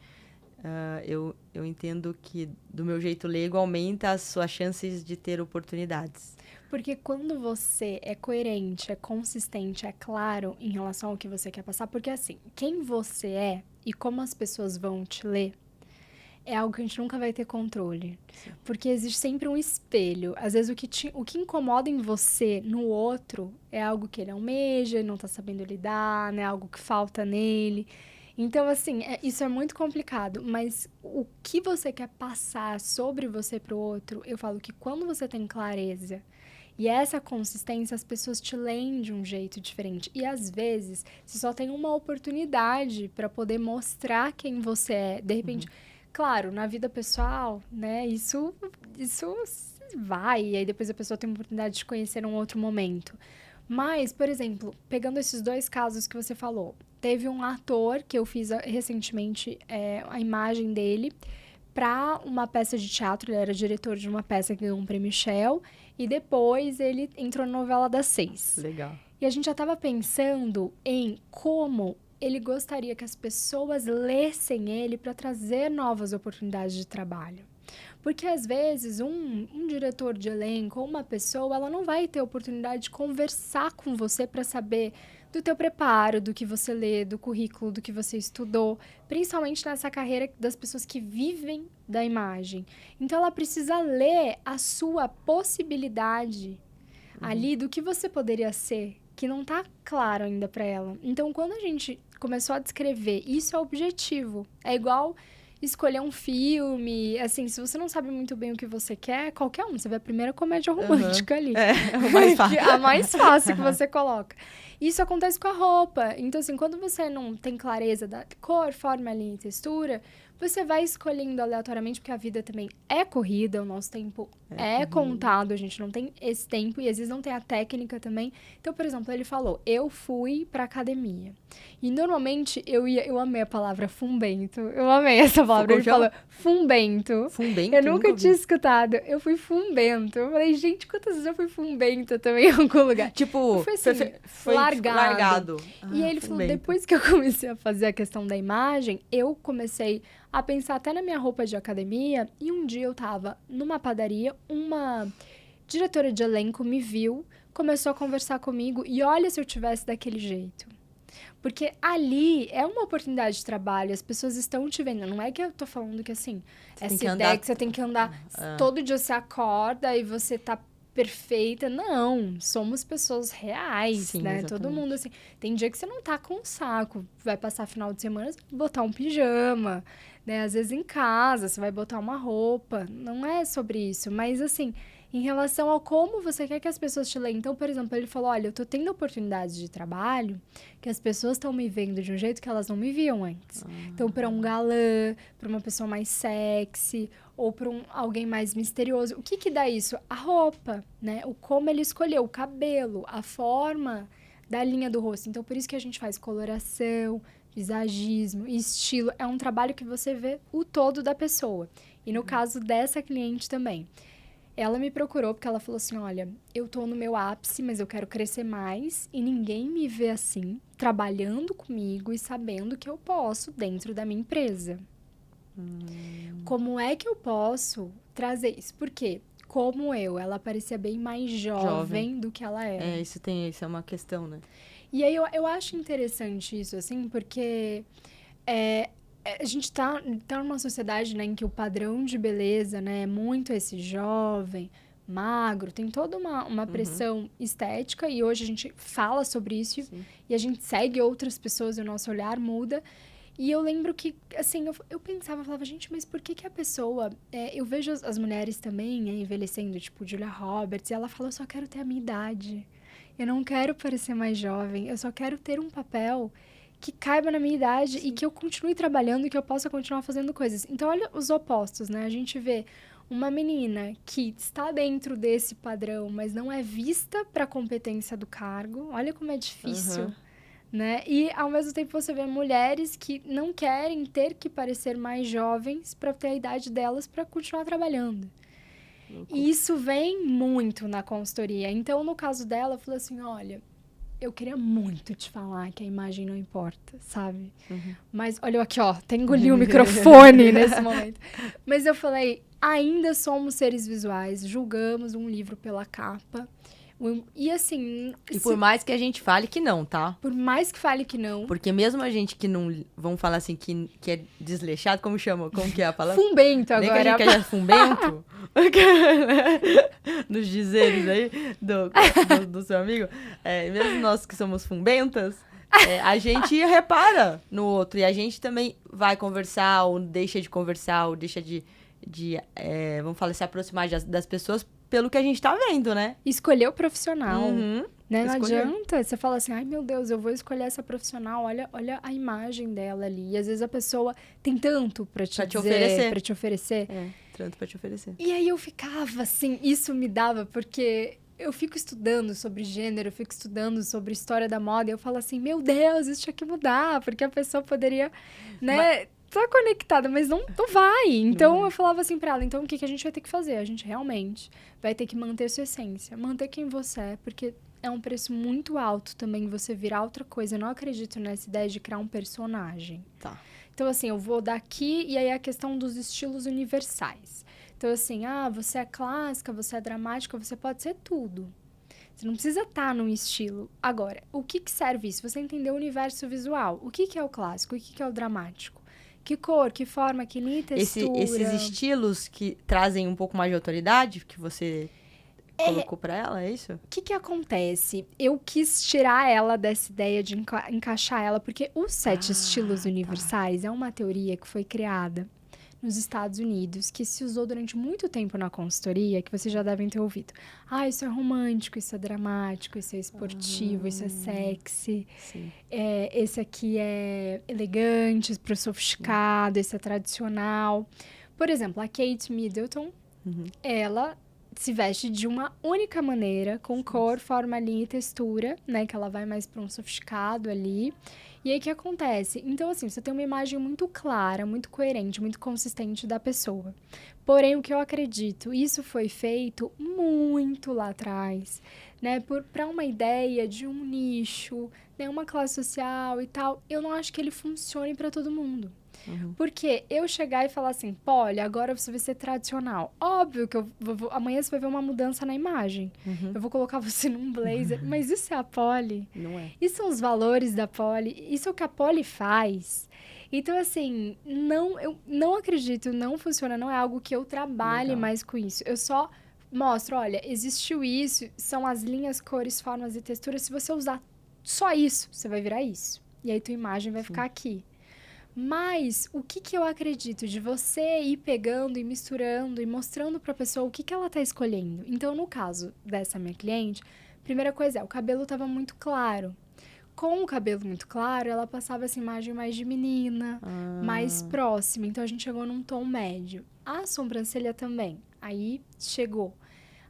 eu entendo que, do meu jeito leigo, aumenta as suas chances de ter oportunidades. Porque quando você é coerente, é consistente, é claro em relação ao que você quer passar, porque assim, quem você é e como as pessoas vão te ler, é algo que a gente nunca vai ter controle. Sim. Porque existe sempre um espelho. Às vezes, o que incomoda em você, no outro, é algo que ele almeja, ele não tá sabendo lidar, né? Algo que falta nele. Então, assim, isso é muito complicado. Mas o que você quer passar sobre você pro outro, eu falo que quando você tem clareza e essa consistência, as pessoas te leem de um jeito diferente. E, às vezes, você só tem uma oportunidade para poder mostrar quem você é. De repente... Claro, na vida pessoal, né, isso vai, e aí depois a pessoa tem a oportunidade de conhecer um outro momento. Mas, por exemplo, pegando esses 2 casos que você falou, teve um ator que eu fiz recentemente a imagem dele para uma peça de teatro, ele era diretor de uma peça que ganhou um prêmio Shell, e depois ele entrou na novela das 6. Legal. E a gente já estava pensando em como ele gostaria que as pessoas lessem ele para trazer novas oportunidades de trabalho. Porque, às vezes, um diretor de elenco ou uma pessoa, ela não vai ter oportunidade de conversar com você para saber do teu preparo, do que você lê, do currículo, do que você estudou, principalmente nessa carreira das pessoas que vivem da imagem. Então, ela precisa ler a sua possibilidade ali do que você poderia ser, que não tá claro ainda para ela. Então, quando a gente começou a descrever, isso é objetivo. É igual escolher um filme, assim, se você não sabe muito bem o que você quer, qualquer um, você vê a primeira comédia romântica ali. É o mais fácil. A mais fácil que você coloca. Isso acontece com a roupa. Então, assim, quando você não tem clareza da cor, forma, linha e textura, você vai escolhendo aleatoriamente, porque a vida também é corrida, o nosso tempo é contado, a gente não tem esse tempo e às vezes não tem a técnica também. Então, por exemplo, ele falou, eu fui pra academia. E normalmente eu amei a palavra fumbento. Eu amei essa palavra. Ele falou fumbento. Fumbento? Eu nunca tinha escutado. Eu fui fumbento. Eu falei, gente, quantas vezes eu fui fumbento também em algum lugar? Tipo, foi assim, foi largado. E aí ele falou, depois que eu comecei a fazer a questão da imagem, eu comecei a pensar até na minha roupa de academia, e um dia eu tava numa padaria, uma diretora de elenco me viu, começou a conversar comigo, e olha se eu tivesse daquele jeito. Porque ali é uma oportunidade de trabalho, as pessoas estão te vendo, não é que eu tô falando que assim, essa ideia que você tem que andar, todo dia você acorda e você tá perfeita, não, somos pessoas reais, sim, né, exatamente. todo mundo assim, tem dia que você não tá com saco, vai passar final de semana, você vai botar um pijama, né, às vezes em casa, você vai botar uma roupa, não é sobre isso, mas assim, em relação ao como você quer que as pessoas te leiam. Então, por exemplo, ele falou, olha, eu tô tendo oportunidades de trabalho que as pessoas estão me vendo de um jeito que elas não me viam antes. Então, para um galã, para uma pessoa mais sexy, ou para alguém mais misterioso. O que dá isso? A roupa, né? O como ele escolheu, o cabelo, a forma da linha do rosto. Então, por isso que a gente faz coloração, visagismo, estilo. É um trabalho que você vê o todo da pessoa. E no caso dessa cliente também. Ela me procurou porque ela falou assim, olha, eu tô no meu ápice, mas eu quero crescer mais e ninguém me vê assim, trabalhando comigo e sabendo que eu posso dentro da minha empresa. Como é que eu posso trazer isso? Porque, como ela parecia bem mais jovem do que ela era. Isso é uma questão, né? E aí eu acho interessante isso, assim, porque a gente tá numa sociedade, né, em que o padrão de beleza, né, é muito esse jovem, magro, tem toda uma pressão estética, e hoje a gente fala sobre isso. Sim. E a gente segue outras pessoas e o nosso olhar muda. E eu lembro que, assim, eu pensava, eu falava, gente, mas por que a pessoa... eu vejo as mulheres também envelhecendo, tipo, Julia Roberts, e ela fala, eu só quero ter a minha idade. Eu não quero parecer mais jovem, eu só quero ter um papel que caiba na minha idade e que eu continue trabalhando e que eu possa continuar fazendo coisas. Então, olha os opostos, né? A gente vê uma menina que está dentro desse padrão, mas não é vista para a competência do cargo. Olha como é difícil. Né? E, ao mesmo tempo, você vê mulheres que não querem ter que parecer mais jovens para ter a idade delas para continuar trabalhando. E isso vem muito na consultoria. Então, no caso dela, eu falei assim, olha, eu queria muito te falar que a imagem não importa, sabe? Mas, olha eu aqui, ó, até engoli o microfone nesse momento. Mas eu falei, ainda somos seres visuais, julgamos um livro pela capa. E assim... E por mais que a gente fale que não, tá? Por mais que fale que não. Porque mesmo a gente que não... Vamos falar assim, que é desleixado, como chama? Como que é a palavra? Fumbento agora. Nem que a gente é fumbento. Nos dizeres aí do seu amigo. Mesmo nós que somos fumbentas, a gente repara no outro. E a gente também vai conversar, ou deixa de conversar, ou deixa de vamos falar, se aproximar das pessoas pelo que a gente tá vendo, né? Escolher o profissional. Né? Não Escolher. adianta. Você fala assim, ai meu Deus, eu vou escolher essa profissional, olha a imagem dela ali. E às vezes a pessoa tem tanto pra te oferecer. Tanto pra te oferecer. E aí eu ficava assim, isso me dava, porque eu fico estudando sobre gênero, eu fico estudando sobre história da moda, e eu falo assim, meu Deus, isso tinha que mudar, porque a pessoa poderia, né... Tá conectada, mas não vai. Então, eu falava assim pra ela, então o que a gente vai ter que fazer? A gente realmente vai ter que manter sua essência, manter quem você é, porque é um preço muito alto também você virar outra coisa. Eu não acredito nessa ideia de criar um personagem. Tá. Então, assim, eu vou daqui e aí a questão dos estilos universais. Então, assim, você é clássica, você é dramática, você pode ser tudo. Você não precisa estar num estilo. Agora, o que serve isso? Você entender o universo visual. O que é o clássico? O que é o dramático? Que cor, que forma, que linha e textura. Esses estilos que trazem um pouco mais de autoridade, que você colocou pra ela, é isso? O que acontece? Eu quis tirar ela dessa ideia de encaixar ela, porque os 7 estilos universais é uma teoria que foi criada nos Estados Unidos, que se usou durante muito tempo na consultoria, que vocês já devem ter ouvido. Isso é romântico, isso é dramático, isso é esportivo, isso é sexy. Sim. Esse aqui é elegante, pro sofisticado, esse é tradicional. Por exemplo, a Kate Middleton, ela se veste de uma única maneira, com cor, forma, linha e textura, né? Que ela vai mais para um sofisticado ali. E aí, o que acontece? Então, assim, você tem uma imagem muito clara, muito coerente, muito consistente da pessoa. Porém, o que eu acredito, isso foi feito muito lá atrás, né? Para uma ideia de um nicho, né? Uma classe social e tal. Eu não acho que ele funcione para todo mundo. Porque eu chegar e falar assim, Polly, agora você vai ser tradicional. Óbvio que amanhã você vai ver uma mudança na imagem. Eu vou colocar você num blazer. Mas isso é a Polly? Não é. Isso são os valores da Polly. Isso é o que a Polly faz. Então, assim, eu não acredito, não funciona. Não é algo que eu trabalhe mais com isso. Eu só mostro, olha, existiu isso. São as linhas, cores, formas e texturas. Se você usar só isso, você vai virar isso. E aí, tua imagem vai ficar aqui. Mas o que eu acredito de você ir pegando e misturando e mostrando para a pessoa o que ela tá escolhendo. Então, no caso dessa minha cliente, primeira coisa o cabelo estava muito claro. Com o cabelo muito claro, ela passava essa imagem mais de menina, mais próxima. Então, a gente chegou num tom médio. A sobrancelha também. Aí, chegou.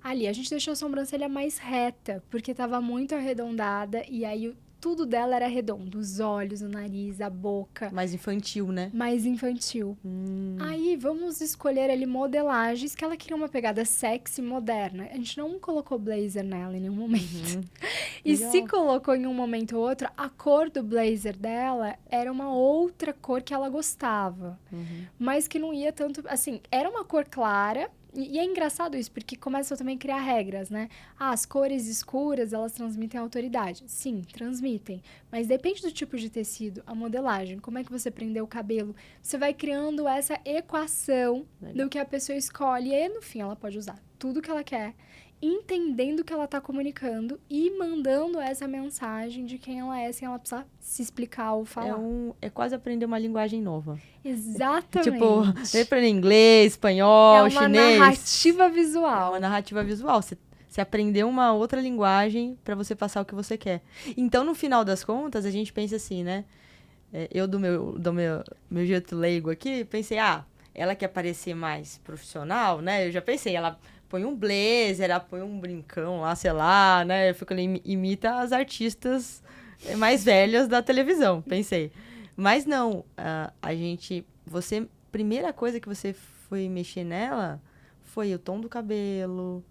Ali, a gente deixou a sobrancelha mais reta, porque estava muito arredondada. E aí, tudo dela era redondo. Os olhos, o nariz, a boca. Mais infantil, né? Mais infantil. Aí, vamos escolher ali modelagens que ela queria uma pegada sexy, moderna. A gente não colocou blazer nela em nenhum momento. E se colocou em um momento ou outro, a cor do blazer dela era uma outra cor que ela gostava. Mas que não ia tanto... Assim, era uma cor clara... E é engraçado isso, porque começam também a criar regras, né? As cores escuras, elas transmitem autoridade. Sim, transmitem. Mas depende do tipo de tecido, a modelagem, como é que você prendeu o cabelo. Você vai criando essa equação do que a pessoa escolhe. E aí, no fim, ela pode usar tudo que ela quer. entendendo o que ela tá comunicando e mandando essa mensagem de quem ela é, sem ela precisar se explicar ou falar. É quase aprender uma linguagem nova. Exatamente. Tipo, aprender inglês, espanhol, chinês. Narrativa visual. É uma narrativa visual. Você aprender uma outra linguagem para você passar o que você quer. Então, no final das contas, a gente pensa assim, né? Eu, do meu jeito leigo aqui, pensei, ela quer parecer mais profissional, né? Eu já pensei, ela põe um blazer, ela põe um brincão lá, sei lá, né? Eu fico ali, imita as artistas mais velhas da televisão, pensei. Mas não, primeira coisa que você foi mexer nela foi o tom do cabelo,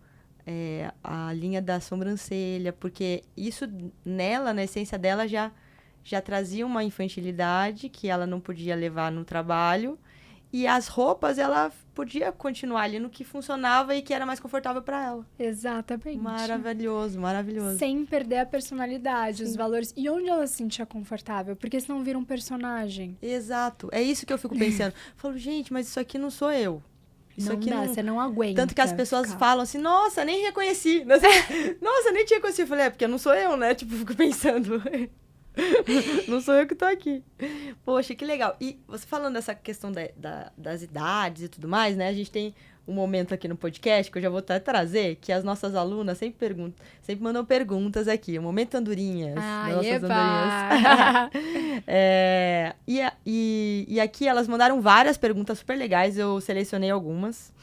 a linha da sobrancelha, porque isso nela, na essência dela, já trazia uma infantilidade que ela não podia levar no trabalho. E as roupas, ela podia continuar ali no que funcionava e que era mais confortável para ela. Exatamente. Maravilhoso, maravilhoso. Sem perder a personalidade, os valores. E onde ela se sentia confortável? Porque senão vira um personagem. Exato. É isso que eu fico pensando. Falo, gente, mas isso aqui não sou eu. Isso não aqui dá, você não aguenta. Tanto que as pessoas falam assim, nossa, nem reconheci. Nossa, nem tinha conhecido. Eu falei, porque não sou eu, né? Tipo, fico pensando... Não sou eu que tô aqui. Poxa, que legal. E você falando dessa questão das idades e tudo mais, né? A gente tem um momento aqui no podcast que eu já vou até trazer, que as nossas alunas sempre mandam perguntas aqui. O momento andorinhas. Nossas andorinhas. E aqui elas mandaram várias perguntas super legais. Eu selecionei algumas,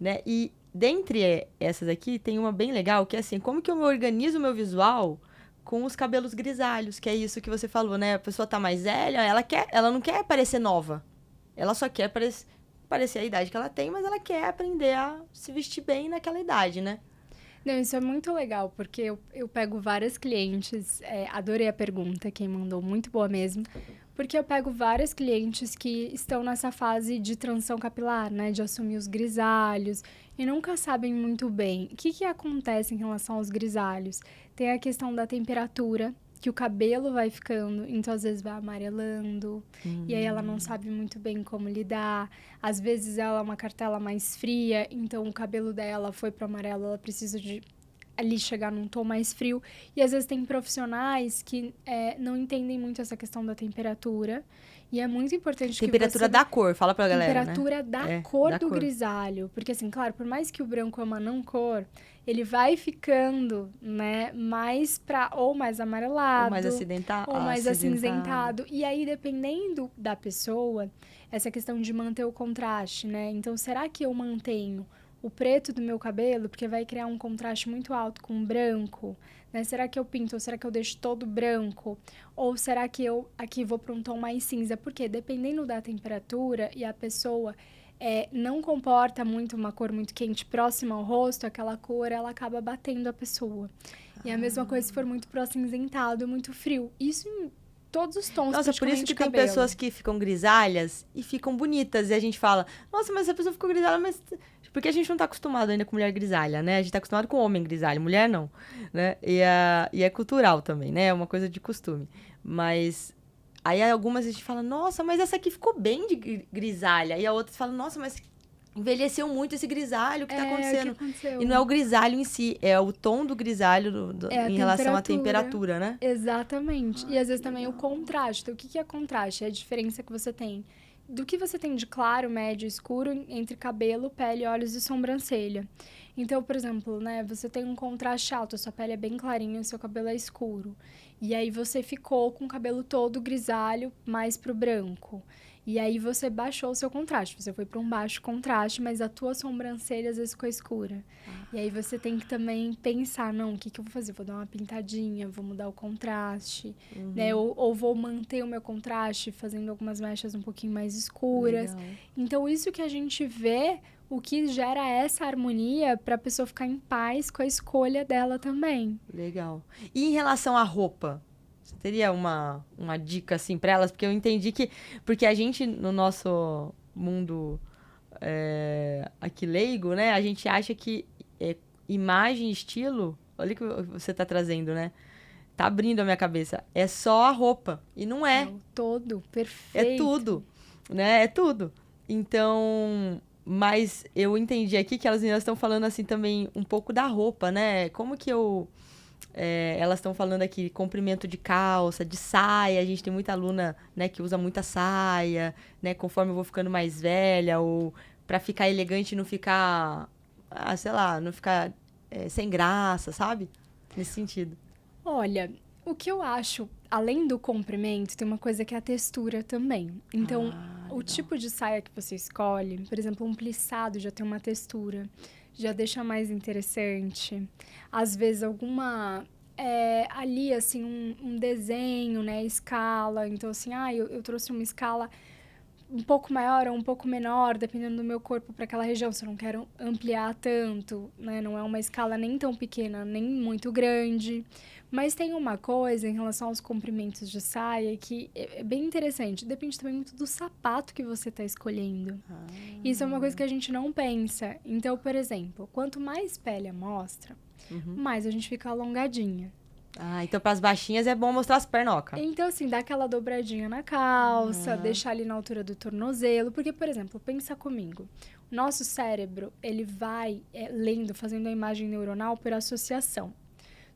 né? E dentre essas aqui, tem uma bem legal, que é assim, como que eu organizo o meu visual com os cabelos grisalhos, que é isso que você falou, né? A pessoa tá mais velha, ela não quer parecer nova. Ela só quer parecer a idade que ela tem, mas ela quer aprender a se vestir bem naquela idade, né? Não, isso é muito legal, porque eu pego várias clientes, adorei a pergunta, quem mandou, muito boa mesmo, porque eu pego várias clientes que estão nessa fase de transição capilar, né, de assumir os grisalhos, e nunca sabem muito bem o que acontece em relação aos grisalhos. Tem a questão da temperatura, que o cabelo vai ficando, então às vezes vai amarelando, e aí ela não sabe muito bem como lidar. Às vezes ela é uma cartela mais fria, então o cabelo dela foi pro amarelo, ela precisa de ali chegar num tom mais frio. E às vezes tem profissionais que não entendem muito essa questão da temperatura. E é muito importante temperatura da cor, fala pra galera, temperatura, né? da cor do grisalho. Porque assim, claro, por mais que o branco é uma não cor, ele vai ficando, né, mais ou mais amarelado. Ou mais acinzentado. Ou mais acinzentado. E aí, dependendo da pessoa, essa questão de manter o contraste, né? Então, será que eu mantenho o preto do meu cabelo, porque vai criar um contraste muito alto com o branco, né? Será que eu pinto ou será que eu deixo todo branco? Ou será que eu aqui vou para um tom mais cinza? Porque dependendo da temperatura e a pessoa não comporta muito uma cor muito quente próxima ao rosto, aquela cor ela acaba batendo a pessoa. E a mesma coisa se for muito pro acinzentado, muito frio. Isso em todos os tons. Nossa, por isso que tem pessoas que ficam grisalhas e ficam bonitas. E a gente fala, nossa, mas essa pessoa ficou grisalha, mas... Porque a gente não tá acostumado ainda com mulher grisalha, né? A gente tá acostumado com homem grisalho, mulher não, né? E é cultural também, né? É uma coisa de costume. Mas aí algumas a gente fala, nossa, mas essa aqui ficou bem de grisalha. E a outra fala, nossa, mas envelheceu muito esse grisalho, o que tá acontecendo? O que aconteceu? E não é o grisalho em si, é o tom do grisalho em relação à temperatura, né? Exatamente. E às vezes também o contraste. Então, o que é contraste? É a diferença que você tem do que você tem de claro, médio, escuro entre cabelo, pele, olhos e sobrancelha. Então, por exemplo, né, você tem um contraste alto, a sua pele é bem clarinha, o seu cabelo é escuro. E aí você ficou com o cabelo todo grisalho, mais pro branco. E aí você baixou o seu contraste, você foi para um baixo contraste, mas a tua sobrancelha às vezes ficou escura. E aí você tem que também pensar, não, o que eu vou fazer? Vou dar uma pintadinha, vou mudar o contraste, né? Ou vou manter o meu contraste fazendo algumas mechas um pouquinho mais escuras. Legal. Então, isso que a gente vê, o que gera essa harmonia para a pessoa ficar em paz com a escolha dela também. Legal. E em relação à roupa? Você teria uma dica, assim, para elas? Porque eu entendi que... Porque a gente, no nosso mundo aqui leigo, né? A gente acha que imagem e estilo... Olha o que você tá trazendo, né? Tá abrindo a minha cabeça. É só a roupa. E não é. É o todo, perfeito. É tudo, né? É tudo. Então... Mas eu entendi aqui que elas estão falando assim também um pouco da roupa, né? Como que elas estão falando aqui comprimento de calça, de saia. A gente tem muita aluna, né, que usa muita saia, né? Conforme eu vou ficando mais velha, ou para ficar elegante e não ficar, sei lá, não ficar sem graça, sabe? Nesse sentido. Olha, o que eu acho, além do comprimento, tem uma coisa que é a textura também. Então, o tipo de saia que você escolhe, por exemplo, um plissado já tem uma textura, já deixa mais interessante. Às vezes, ali, assim, um desenho, né, escala. Então, assim, eu trouxe uma escala um pouco maior ou um pouco menor, dependendo do meu corpo para aquela região, se eu não quero ampliar tanto, né? Não é uma escala nem tão pequena, nem muito grande. Mas tem uma coisa em relação aos comprimentos de saia que é bem interessante. Depende também muito do sapato que você está escolhendo. Isso é uma coisa que a gente não pensa. Então, por exemplo, quanto mais pele amostra, mais a gente fica alongadinha. Então para as baixinhas é bom mostrar as pernocas. Então, assim, dá aquela dobradinha na calça, deixar ali na altura do tornozelo. Porque, por exemplo, pensa comigo. O nosso cérebro, ele vai lendo, fazendo a imagem neuronal por associação.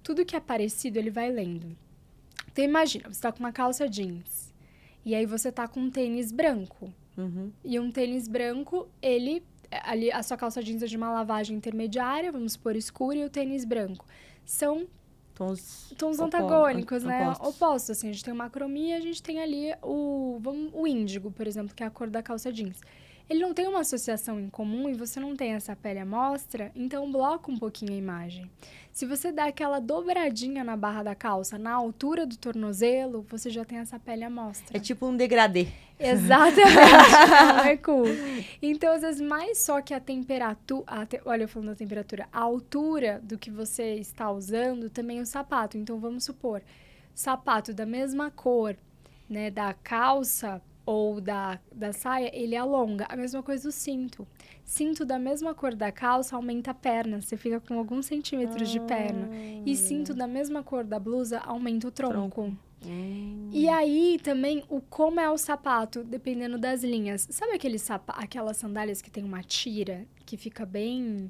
Tudo que é parecido, ele vai lendo. Então, imagina, você tá com uma calça jeans. E aí você tá com um tênis branco. E um tênis branco, ali, a sua calça jeans é de uma lavagem intermediária, vamos supor, escura, e o tênis branco. São tons antagônicos, né? Opostos, assim. A gente tem uma cromia, a gente tem ali o índigo, por exemplo, que é a cor da calça jeans. Ele não tem uma associação em comum e você não tem essa pele à mostra, então bloca um pouquinho a imagem. Se você dá aquela dobradinha na barra da calça, na altura do tornozelo, você já tem essa pele à mostra. É tipo um degradê. Exatamente, é cool. Então, às vezes, mais só que a temperatura... Olha, eu falando da temperatura. A altura do que você está usando também é o sapato. Então, vamos supor, sapato da mesma cor, né, da calça ou da saia, ele alonga. A mesma coisa do cinto. Cinto da mesma cor da calça aumenta a perna. Você fica com alguns centímetros de perna. E cinto da mesma cor da blusa aumenta o tronco. E aí, também, como é o sapato, dependendo das linhas. Sabe aquelas sandálias que tem uma tira, que fica bem...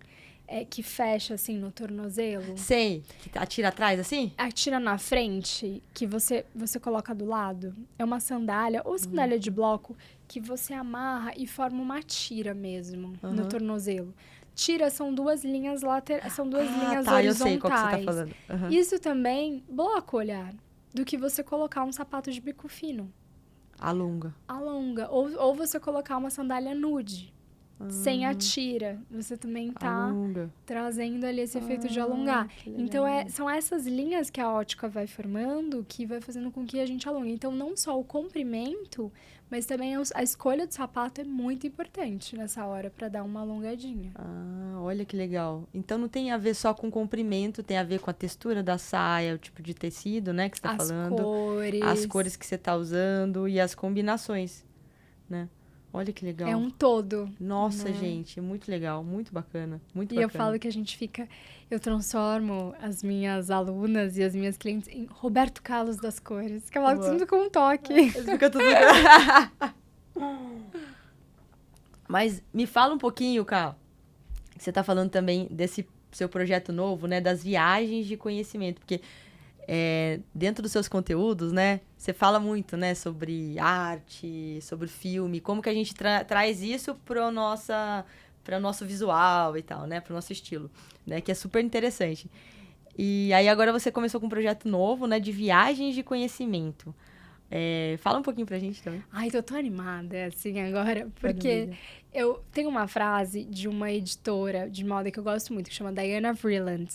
que fecha, assim, no tornozelo? Sei. Que atira atrás, assim? Atira na frente, que você coloca do lado. É uma sandália, ou sandália de bloco, que você amarra e forma uma tira mesmo, no tornozelo. Tira são duas linhas horizontais. Eu sei qual que você tá falando. Isso também bloca o olhar do que você colocar um sapato de bico fino. Alonga. Ou você colocar uma sandália nude. Sem a tira. Você também tá trazendo ali esse efeito de alongar. Então, são essas linhas que a ótica vai formando que vai fazendo com que a gente alongue. Então, não só o comprimento, mas também a escolha do sapato é muito importante nessa hora para dar uma alongadinha. Olha que legal. Então, não tem a ver só com comprimento, tem a ver com a textura da saia, o tipo de tecido, né, que você tá falando. As cores que você tá usando e as combinações, né? Olha que legal. É um todo. Nossa, gente, muito legal, muito bacana, muito bacana. E eu falo que a gente eu transformo as minhas alunas e as minhas clientes em Roberto Carlos das cores, que eu falo tudo com um toque. Fica tudo... Mas me fala um pouquinho, Ká, que você tá falando também desse seu projeto novo, né, das viagens de conhecimento, porque... dentro dos seus conteúdos, né? Você fala muito, né? Sobre arte, sobre filme. Como que a gente traz isso para o nosso visual e tal, né? Para o nosso estilo, né? Que é super interessante. E aí agora você começou com um projeto novo, né? De viagens de conhecimento. Fala um pouquinho pra gente também. Ai, tô tão animada, assim, agora. Porque eu tenho uma frase de uma editora de moda que eu gosto muito, que chama Diana Vreeland.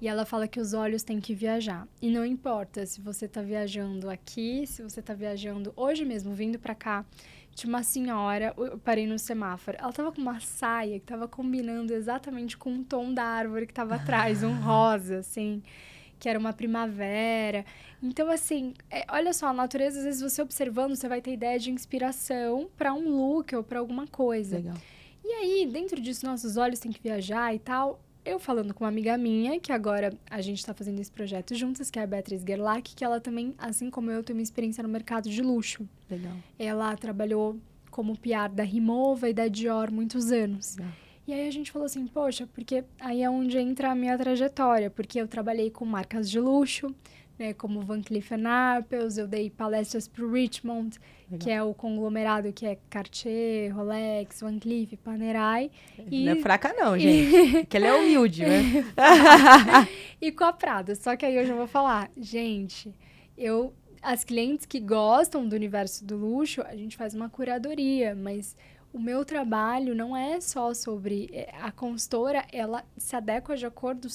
E ela fala que os olhos têm que viajar. E não importa se você tá viajando aqui, se você tá viajando hoje mesmo, vindo pra cá. Tinha uma senhora, eu parei no semáforo, ela tava com uma saia que tava combinando exatamente com o tom da árvore que tava atrás, um rosa, assim, que era uma primavera. Então, assim, olha só, a natureza, às vezes você observando, você vai ter ideia de inspiração pra um look ou pra alguma coisa. Legal. E aí, dentro disso, nossos olhos têm que viajar e tal. Eu falando com uma amiga minha, que agora a gente tá fazendo esse projeto juntas, que é a Beatriz Gerlach, que ela também, assim como eu, tem uma experiência no mercado de luxo. Legal. Ela trabalhou como PR da Rimowa e da Dior muitos anos. E aí a gente falou assim, poxa, porque aí é onde entra a minha trajetória, porque eu trabalhei com marcas de luxo, né, como Van Cleef & Arpels, eu dei palestras para o Richemont, que é o conglomerado que é Cartier, Rolex, Van Cleef, Panerai. Não é fraca não, gente, porque ela é humilde, né? E com a Prada, só que aí eu já vou falar, gente, as clientes que gostam do universo do luxo, a gente faz uma curadoria, mas o meu trabalho não é só sobre... A consultora, ela se adequa de acordo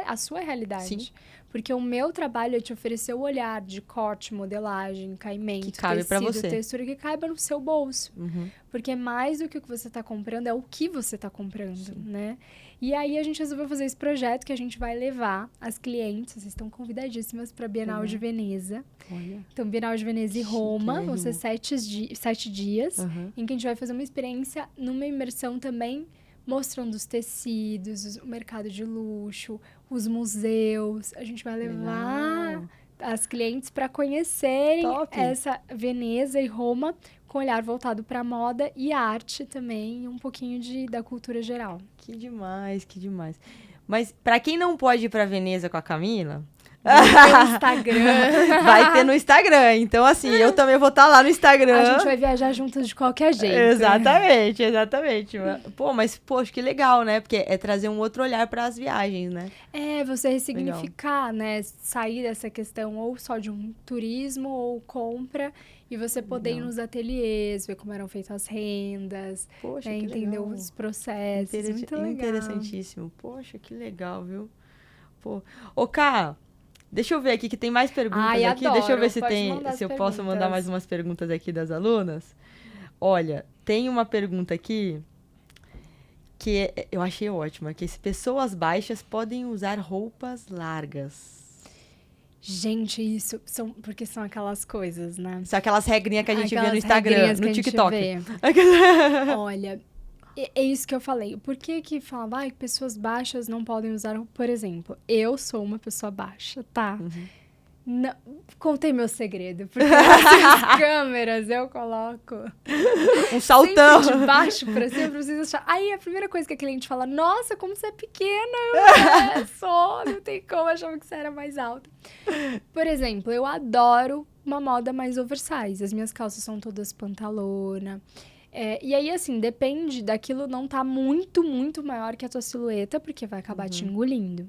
à sua realidade. Sim. Porque o meu trabalho é te oferecer o olhar de corte, modelagem, caimento, que cabe pra você. textura, que caiba no seu bolso. Uhum. Porque mais do que o que você está comprando, é o que você está comprando, né? E aí, a gente resolveu fazer esse projeto que a gente vai levar as clientes, vocês estão convidadíssimas para a Bienal de Veneza. Olha. Então, Bienal de Veneza e Roma, vão ser 7 dias, em que a gente vai fazer uma experiência numa imersão também, mostrando os tecidos, o mercado de luxo, os museus. A gente vai levar as clientes para conhecerem essa Veneza e Roma com olhar voltado para moda e arte também, um pouquinho da cultura geral. Que demais, que demais. Mas para quem não pode ir para Veneza com a Camila... No Instagram. Vai ter no Instagram. Então, assim, eu também vou estar lá no Instagram. A gente vai viajar juntas de qualquer jeito. Exatamente. Pô, mas, poxa, que legal, né? Porque é trazer um outro olhar para as viagens, né? É, você ressignificar, né? Sair dessa questão ou só de um turismo ou compra e você poder ir nos ateliês, ver como eram feitas as rendas, poxa, né? Entender os processos. Muito legal. Interessantíssimo. Poxa, que legal, viu? Pô. Ô, Ká, deixa eu ver aqui, que tem mais perguntas aqui. Adoro. Deixa eu ver se eu posso mandar mais umas perguntas aqui das alunas. Olha, tem uma pergunta aqui que eu achei ótima, que se pessoas baixas podem usar roupas largas. Gente, isso porque são aquelas coisas, né? São aquelas regrinhas que a gente vê no Instagram, no TikTok. Olha, é isso que eu falei. Por que falava que pessoas baixas não podem usar... Por exemplo, eu sou uma pessoa baixa, tá? Não, contei meu segredo. Porque nas câmeras eu coloco... Um saltão. Sempre de baixo pra cima, pra vocês acharem. Aí a primeira coisa que a cliente fala, nossa, como você é pequena. Eu sou, não tem como, achava que você era mais alta. Por exemplo, eu adoro uma moda mais oversize. As minhas calças são todas pantalona. E aí, assim, depende daquilo não tá muito, muito maior que a tua silhueta, porque vai acabar te engolindo.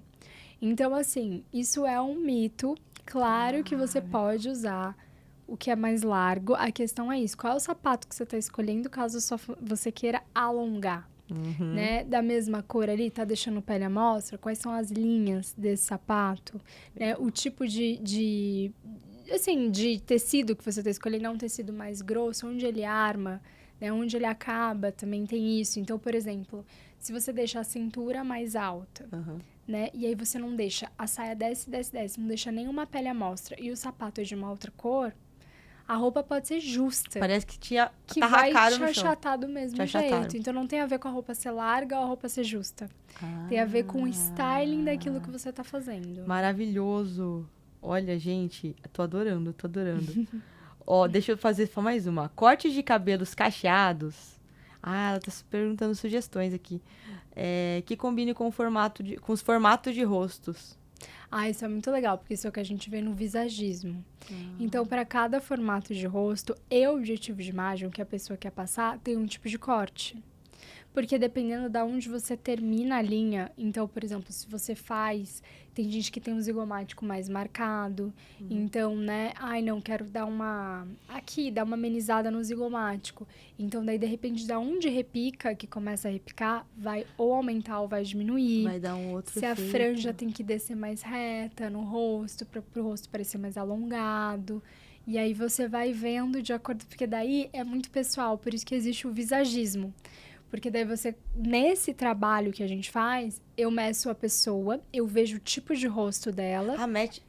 Então, assim, isso é um mito. Claro que você pode usar o que é mais largo. A questão é isso. Qual é o sapato que você tá escolhendo caso você queira alongar? Né? Da mesma cor ali, tá deixando pele à mostra? Quais são as linhas desse sapato? Né? O tipo de tecido que você tá escolhendo é um tecido mais grosso, onde ele arma, né? Onde ele acaba, também tem isso. Então, por exemplo, se você deixa a cintura mais alta, né? E aí você não deixa, a saia desce, não deixa nenhuma pele à mostra, e o sapato é de uma outra cor, a roupa pode ser justa. Parece que tinha vai te no chão. achatar do mesmo jeito. Então, não tem a ver com a roupa ser larga ou a roupa ser justa. Tem a ver com o styling daquilo que você tá fazendo. Maravilhoso. Olha, gente, tô adorando. Ó, deixa eu fazer só mais uma. Cortes de cabelos cacheados. Ela tá perguntando sugestões aqui. Que combine com os formatos de rostos. Isso é muito legal, porque isso é o que a gente vê no visagismo. Então, para cada formato de rosto e objetivo de imagem que a pessoa quer passar, tem um tipo de corte. Porque dependendo de onde você termina a linha, então, por exemplo, se você tem gente que tem um zigomático mais marcado, então, né, não, quero dar uma amenizada no zigomático. Então, daí, de repente, da onde repica, que começa a repicar, vai ou aumentar ou vai diminuir. Vai dar um outro Se efeito. A franja tem que descer mais reta no rosto, para o rosto parecer mais alongado. E aí, você vai vendo de acordo, porque daí é muito pessoal, por isso que existe o visagismo. Porque daí nesse trabalho que a gente faz, eu meço a pessoa, eu vejo o tipo de rosto dela. Mede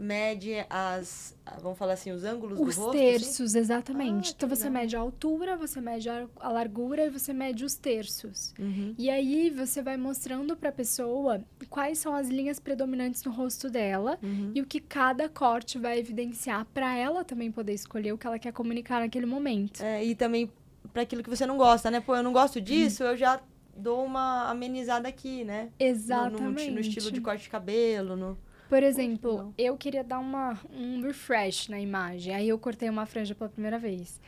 vamos falar assim, os ângulos do rosto? Os terços, assim? Exatamente. Então, legal. Você mede a altura, você mede a largura e você mede os terços. E aí, você vai mostrando pra pessoa quais são as linhas predominantes no rosto dela e o que cada corte vai evidenciar pra ela também poder escolher o que ela quer comunicar naquele momento. E também pra aquilo que você não gosta, né? Pô, eu não gosto disso, eu já dou uma amenizada aqui, né? Exatamente. No estilo de corte de cabelo, Por exemplo, não. eu queria dar um refresh na imagem. Aí eu cortei uma franja pela primeira vez.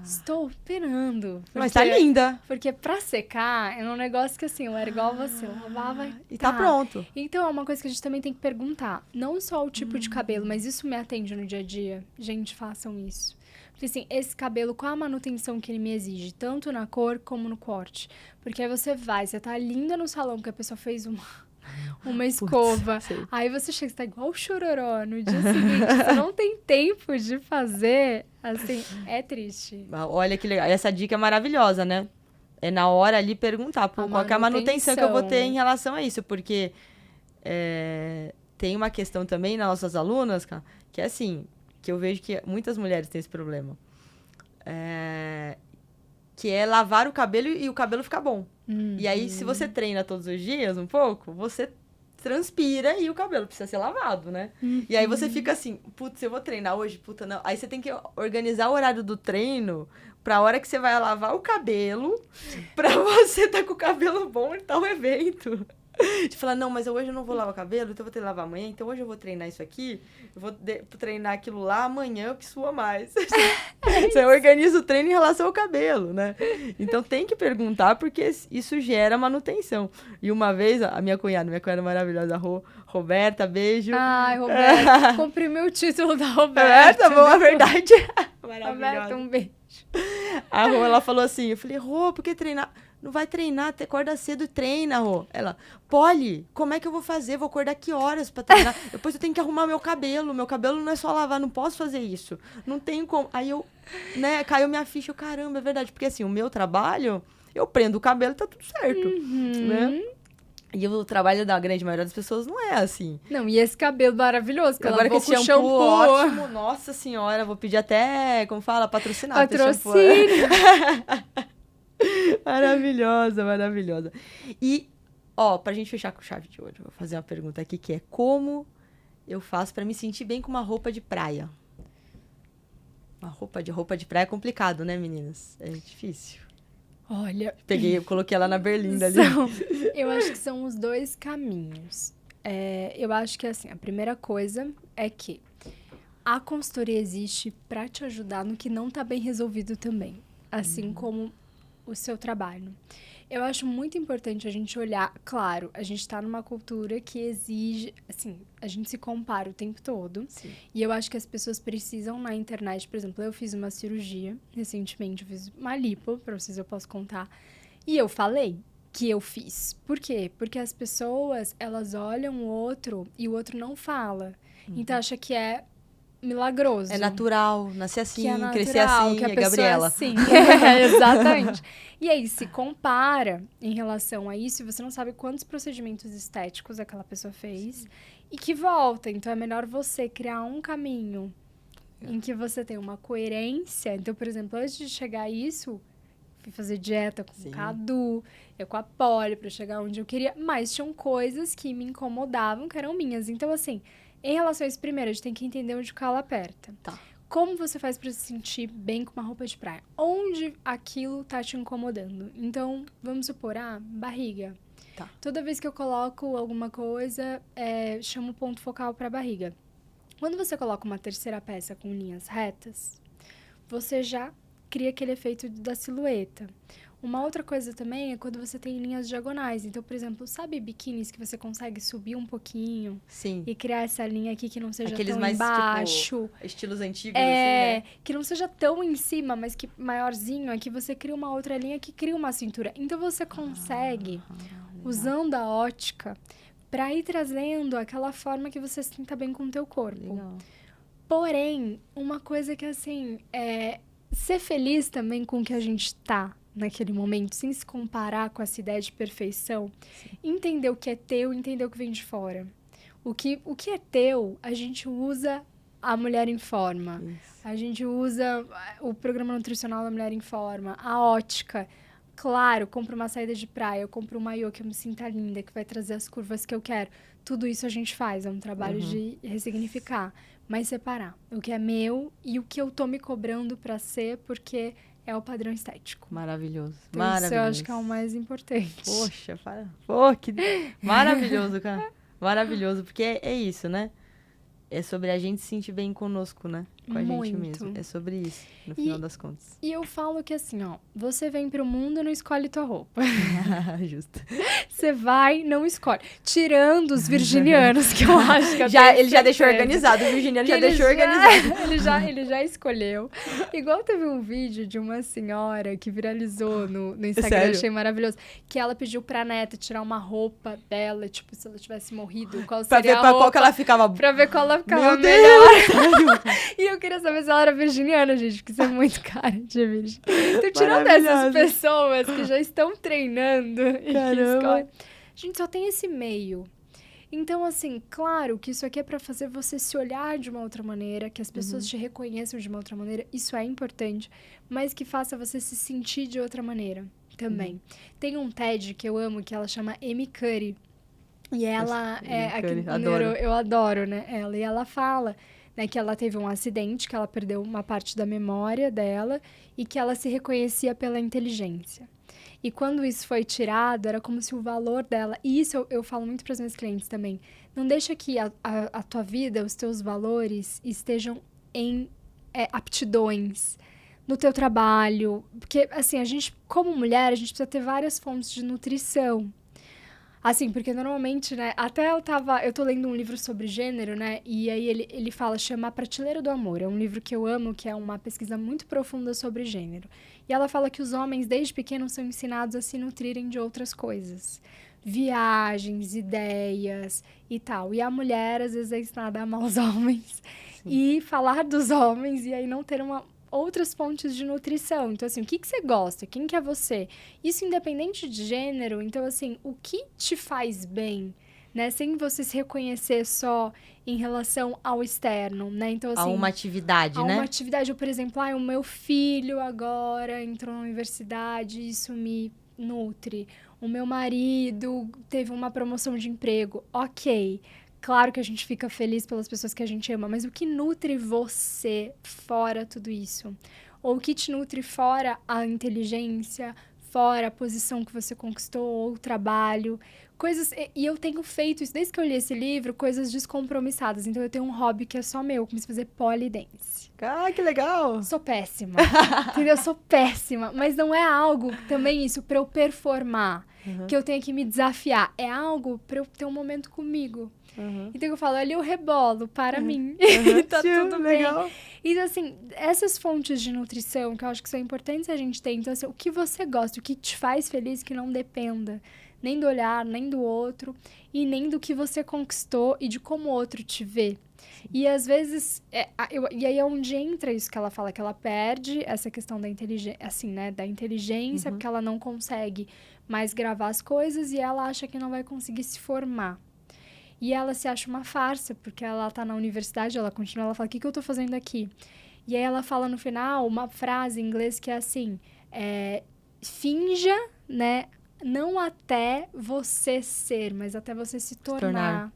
Estou operando. Mas tá linda. Porque pra secar, é um negócio que assim, eu era igual você. Eu lavava e tá pronto. Então, é uma coisa que a gente também tem que perguntar. Não só o tipo de cabelo, mas isso me atende no dia a dia. Gente, façam isso. Porque assim, esse cabelo, qual a manutenção que ele me exige? Tanto na cor como no corte. Porque aí você tá linda no salão, porque a pessoa fez uma escova. Putz, aí você chega, você tá igual o chororó. No dia seguinte, você não tem tempo de fazer. Assim, é triste. Olha que legal. Essa dica é maravilhosa, né? É na hora ali perguntar qual que é a manutenção que eu vou ter em relação a isso. Porque tem uma questão também nas nossas alunas, cara, que é assim, que eu vejo que muitas mulheres têm esse problema. Que é lavar o cabelo e o cabelo ficar bom. E aí, se você treina todos os dias um pouco, você transpira e o cabelo precisa ser lavado, né? E aí você fica assim, putz, eu vou treinar hoje, puta, não. Aí você tem que organizar o horário do treino pra hora que você vai lavar o cabelo, pra você tá com o cabelo bom em tal evento. De falar, não, mas hoje eu não vou lavar o cabelo, então eu vou ter que lavar amanhã, então hoje eu vou treinar isso aqui, eu vou treinar aquilo lá, amanhã que sua mais. Você organiza o treino em relação ao cabelo, né? Então tem que perguntar, porque isso gera manutenção. E uma vez, a minha cunhada maravilhosa, Roberta, beijo. Ai, Roberta, comprimiu o título da Roberta. Boa, verdade. Maravilhosa. Roberta, um beijo. A Rô, ela falou assim, eu falei, Rô, por que treinar? Não vai treinar, até acorda cedo e treina, Rô. Ela, Polly, como é que eu vou fazer? Vou acordar que horas pra treinar? Depois eu tenho que arrumar meu cabelo não é só lavar, não posso fazer isso. Não tenho como. Aí eu, caiu minha ficha, caramba, é verdade. Porque assim, o meu trabalho, eu prendo o cabelo e tá tudo certo, né? E o trabalho da grande maioria das pessoas não é assim. Não, e esse cabelo maravilhoso, que agora ela com esse shampoo ótimo, nossa senhora, vou pedir até, como fala, patrocinado. Patrocínio. Maravilhosa, maravilhosa. E, pra gente fechar com chave de ouro, eu vou fazer uma pergunta aqui, que é como eu faço pra me sentir bem com uma roupa de praia? Uma roupa de praia é complicado, né, meninas? É difícil. Olha... Coloquei ela na berlinda ali. Eu acho que são os dois caminhos. Eu acho que, assim, a primeira coisa é que a consultoria existe pra te ajudar no que não tá bem resolvido também. Assim como o seu trabalho. Eu acho muito importante a gente olhar... Claro, a gente tá numa cultura que exige... Assim, a gente se compara o tempo todo. Sim. E eu acho que as pessoas precisam na internet... Por exemplo, eu fiz uma cirurgia recentemente. Eu fiz uma lipo, pra vocês eu posso contar. E eu falei que eu fiz. Por quê? Porque as pessoas, elas olham o outro e o outro não fala. Então, acha que é milagroso. É natural, nascer assim, natural, crescer assim, que a é pessoa Gabriela. É assim. Exatamente. E aí, se compara em relação a isso, e você não sabe quantos procedimentos estéticos aquela pessoa fez e que volta. Então, é melhor você criar um caminho em que você tem uma coerência. Então, por exemplo, antes de chegar a isso, fui fazer dieta com o Cadu, eu com a Polly, pra chegar onde eu queria. Mas tinham coisas que me incomodavam, que eram minhas. Então, assim... Em relação a isso, primeiro, a gente tem que entender onde o calo aperta. Tá. Como você faz pra se sentir bem com uma roupa de praia? Onde aquilo tá te incomodando? Então, vamos supor, barriga. Tá. Toda vez que eu coloco alguma coisa, chamo o ponto focal pra barriga. Quando você coloca uma terceira peça com linhas retas, você já cria aquele efeito da silhueta. Uma outra coisa também é quando você tem linhas diagonais. Então, por exemplo, sabe biquínis que você consegue subir um pouquinho? Sim. E criar essa linha aqui que não seja aqueles tão mais, embaixo. Tipo, estilos antigos, assim, né? Que não seja tão em cima, mas que maiorzinho. É que você cria uma outra linha que cria uma cintura. Então, você consegue, usando a ótica, pra ir trazendo aquela forma que você se sinta bem com o teu corpo. Legal. Porém, uma coisa que, assim, ser feliz também com o que a gente tá naquele momento, sem se comparar com essa ideia de perfeição. Sim. Entender o que é teu, entender o que vem de fora. O que é teu, a gente usa a Mulher em Forma. Isso. A gente usa o programa nutricional da Mulher em Forma, a ótica. Claro, eu compro uma saída de praia, eu compro um maiô que eu me sinta linda, que vai trazer as curvas que eu quero. Tudo isso a gente faz, é um trabalho de ressignificar. Mas separar o que é meu e o que eu tô me cobrando pra ser, porque é o padrão estético. Maravilhoso. Então, isso eu acho que é o mais importante. Poxa, pô, que maravilhoso, cara. Maravilhoso, porque é isso, né? É sobre a gente se sentir bem conosco, né? Com a gente mesmo. É sobre isso, no final das contas. E eu falo que assim, ó, você vem pro mundo e não escolhe tua roupa. Justo. Você vai, não escolhe. Tirando os virginianos, que eu acho que ele já deixou organizado, o virginiano já deixou organizado. Ele já escolheu. Igual teve um vídeo de uma senhora que viralizou no Instagram, Sério? achei maravilhoso, que ela pediu pra neta tirar uma roupa dela, tipo, se ela tivesse morrido, qual seria ver a pra roupa, qual que ela ficava... pra ver qual ela ficava Meu melhor. E eu queria saber se ela era virginiana, gente, porque isso é muito cara de virgem. Então, tirando essas pessoas que já estão treinando e que escolhem, a gente só tem esse meio. Então, assim, claro que isso aqui é pra fazer você se olhar de uma outra maneira, que as pessoas te reconheçam de uma outra maneira, isso é importante, mas que faça você se sentir de outra maneira também. Tem um TED que eu amo, que ela chama Amy Cuddy, e ela eu adoro, né, ela, e ela fala, né, que ela teve um acidente, que ela perdeu uma parte da memória dela e que ela se reconhecia pela inteligência. E quando isso foi tirado, era como se o valor dela... E isso eu falo muito para os meus clientes também. Não deixa que a tua vida, os teus valores estejam em aptidões no teu trabalho. Porque, assim, a gente, como mulher, a gente precisa ter várias fontes de nutrição. Assim, porque normalmente, né, até eu tô lendo um livro sobre gênero, né, e aí ele fala, chama A Prateleira do Amor, é um livro que eu amo, que é uma pesquisa muito profunda sobre gênero. E ela fala que os homens, desde pequenos, são ensinados a se nutrirem de outras coisas. Viagens, ideias e tal. E a mulher, às vezes, é ensinada a amar os homens. Sim. E falar dos homens, e aí não ter outras fontes de nutrição. Então, assim, o que você gosta? Quem que é você? Isso independente de gênero. Então, assim, o que te faz bem, né? Sem você se reconhecer só em relação ao externo, né? Então, assim... A uma atividade, né? A uma atividade. Eu, por exemplo, o meu filho agora entrou na universidade, isso me nutre. O meu marido teve uma promoção de emprego. Ok. Claro que a gente fica feliz pelas pessoas que a gente ama, mas o que nutre você fora tudo isso? Ou o que te nutre fora a inteligência, fora a posição que você conquistou, ou o trabalho? Coisas... E eu tenho feito isso, desde que eu li esse livro, coisas descompromissadas. Então, eu tenho um hobby que é só meu, comecei a fazer polidense. Ah, que legal! Sou péssima, entendeu? Sou péssima, mas não é algo, também isso, pra eu performar, que eu tenha que me desafiar. É algo pra eu ter um momento comigo. Então eu falo, ali eu rebolo para mim. Tá tudo legal. Bem. Então, assim, essas fontes de nutrição que eu acho que são importantes a gente ter. Então, assim, o que você gosta, o que te faz feliz, que não dependa nem do olhar, nem do outro, e nem do que você conquistou e de como o outro te vê. E às vezes, e aí é onde entra isso que ela fala, que ela perde essa questão da inteligência, assim, né, da inteligência, porque ela não consegue mais gravar as coisas e ela acha que não vai conseguir se formar. E ela se acha uma farsa, porque ela tá na universidade, ela continua, ela fala, o que eu tô fazendo aqui? E aí ela fala no final uma frase em inglês que é assim, finja, né, não até você ser, mas até você se tornar.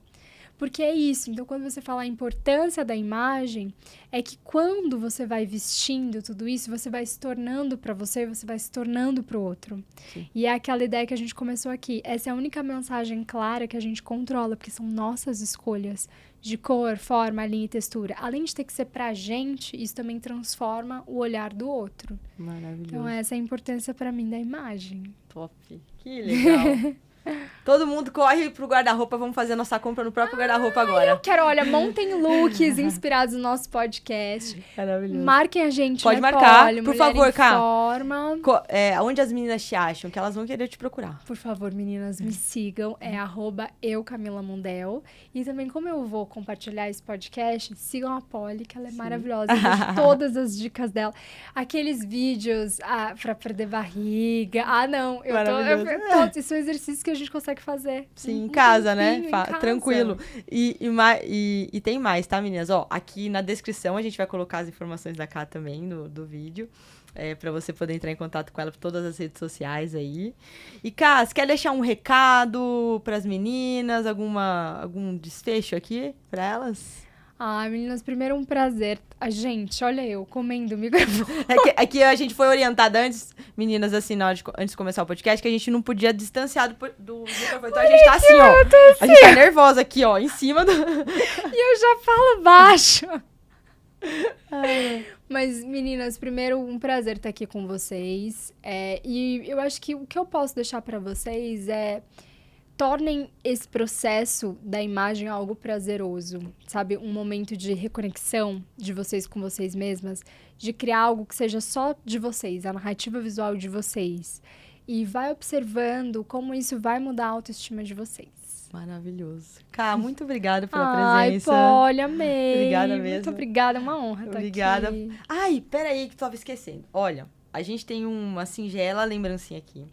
Porque é isso. Então, quando você fala a importância da imagem, é que quando você vai vestindo tudo isso, você vai se tornando para você e você vai se tornando para o outro. Sim. E é aquela ideia que a gente começou aqui. Essa é a única mensagem clara que a gente controla, porque são nossas escolhas de cor, forma, linha e textura. Além de ter que ser pra gente, isso também transforma o olhar do outro. Maravilhoso. Então, essa é a importância para mim da imagem. Top. Que legal. Todo mundo corre pro guarda-roupa, vamos fazer nossa compra no próprio guarda-roupa agora. Eu quero, olha, montem looks inspirados no nosso podcast. Maravilhoso. Marquem a gente, pode né, marcar, Poli, por favor, Cá. Forma. Onde as meninas te acham, que elas vão querer te procurar. Por favor, meninas, me sigam, é @eucamilamundel. E também, como eu vou compartilhar esse podcast, sigam a Poli, que ela é maravilhosa. Eu deixo todas as dicas dela. Aqueles vídeos pra perder barriga. Não, todos esses são exercícios que a gente consegue fazer. Sim, em casa, né? Em casa. Tranquilo. E tem mais, tá, meninas? Ó, aqui na descrição a gente vai colocar as informações da Cá também, do vídeo. Pra você poder entrar em contato com ela por todas as redes sociais aí. E, Cá, você quer deixar um recado pras meninas? Algum desfecho aqui pra elas? Ai, meninas, primeiro um prazer. A gente, olha eu, comendo o microfone. É que a gente foi orientada antes, meninas, assim, antes de começar o podcast, que a gente não podia distanciar do microfone. Então a gente tá assim, ó. A gente tá nervosa aqui, ó, em cima do... E eu já falo baixo. Mas, meninas, primeiro, um prazer estar aqui com vocês. E eu acho que o que eu posso deixar pra vocês é... tornem esse processo da imagem algo prazeroso, sabe? Um momento de reconexão de vocês com vocês mesmas, de criar algo que seja só de vocês, a narrativa visual de vocês. E vai observando como isso vai mudar a autoestima de vocês. Maravilhoso. Cá, muito obrigada pela presença. Ai, Polly, amei. Obrigada mesmo. Muito obrigada, é uma honra estar Obrigada. aqui. Ai, peraí que tu tava esquecendo. Olha, a gente tem uma singela lembrancinha aqui.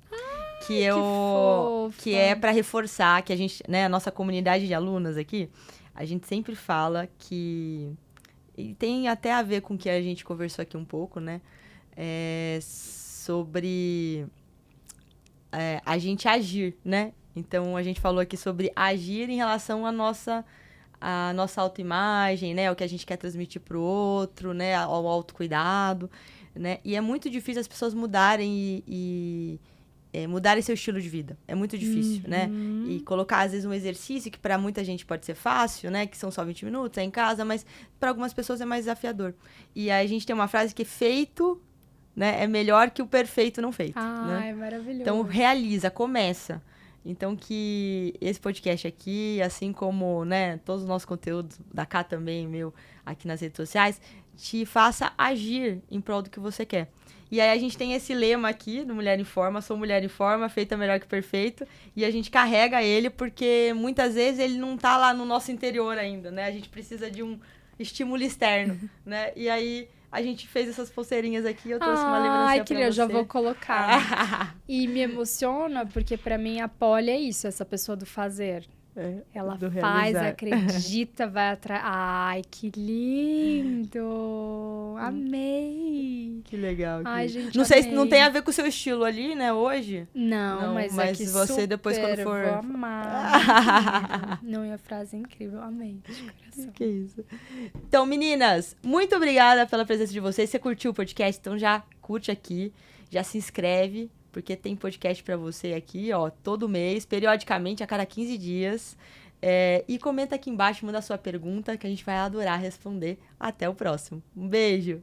Que é para reforçar que a gente, né, a nossa comunidade de alunas aqui, a gente sempre fala que, e tem até a ver com o que a gente conversou aqui um pouco, né, sobre a gente agir, né? Então, a gente falou aqui sobre agir em relação à nossa autoimagem, né, o que a gente quer transmitir pro outro, né, ao autocuidado, né? E é muito difícil as pessoas mudarem mudarem seu estilo de vida. É muito difícil, né? E colocar, às vezes, um exercício que para muita gente pode ser fácil, né? Que são só 20 minutos, é em casa, mas para algumas pessoas é mais desafiador. E aí a gente tem uma frase que feito, né, é melhor que o perfeito não feito. Né? É maravilhoso. Então, realiza, começa. Então, que esse podcast aqui, assim como, né, todos os nossos conteúdos, da Cá também, meu, aqui nas redes sociais, te faça agir em prol do que você quer. E aí a gente tem esse lema aqui do Mulher em Forma, sou mulher em forma, feita melhor que perfeito, e a gente carrega ele porque muitas vezes ele não tá lá no nosso interior ainda, né? A gente precisa de um estímulo externo, né? E aí a gente fez essas pulseirinhas aqui, eu trouxe uma lembrancinha pra você. Eu já vou colocar. E me emociona porque pra mim a Polly é isso, essa pessoa do fazer. Ela faz, acredita, vai atrás. Ai, que lindo! Amei! Que legal. Ai, gente, não sei se não tem a ver com o seu estilo ali, né, hoje? Não, mas é que você depois quando for... vou amar. Não, e a frase é incrível, amei. De coração. Que isso. Então, meninas, muito obrigada pela presença de vocês. Você curtiu o podcast? Então já curte aqui, já se inscreve. Porque tem podcast pra você aqui, ó, todo mês, periodicamente, a cada 15 dias. E comenta aqui embaixo, manda a sua pergunta, que a gente vai adorar responder. Até o próximo. Um beijo!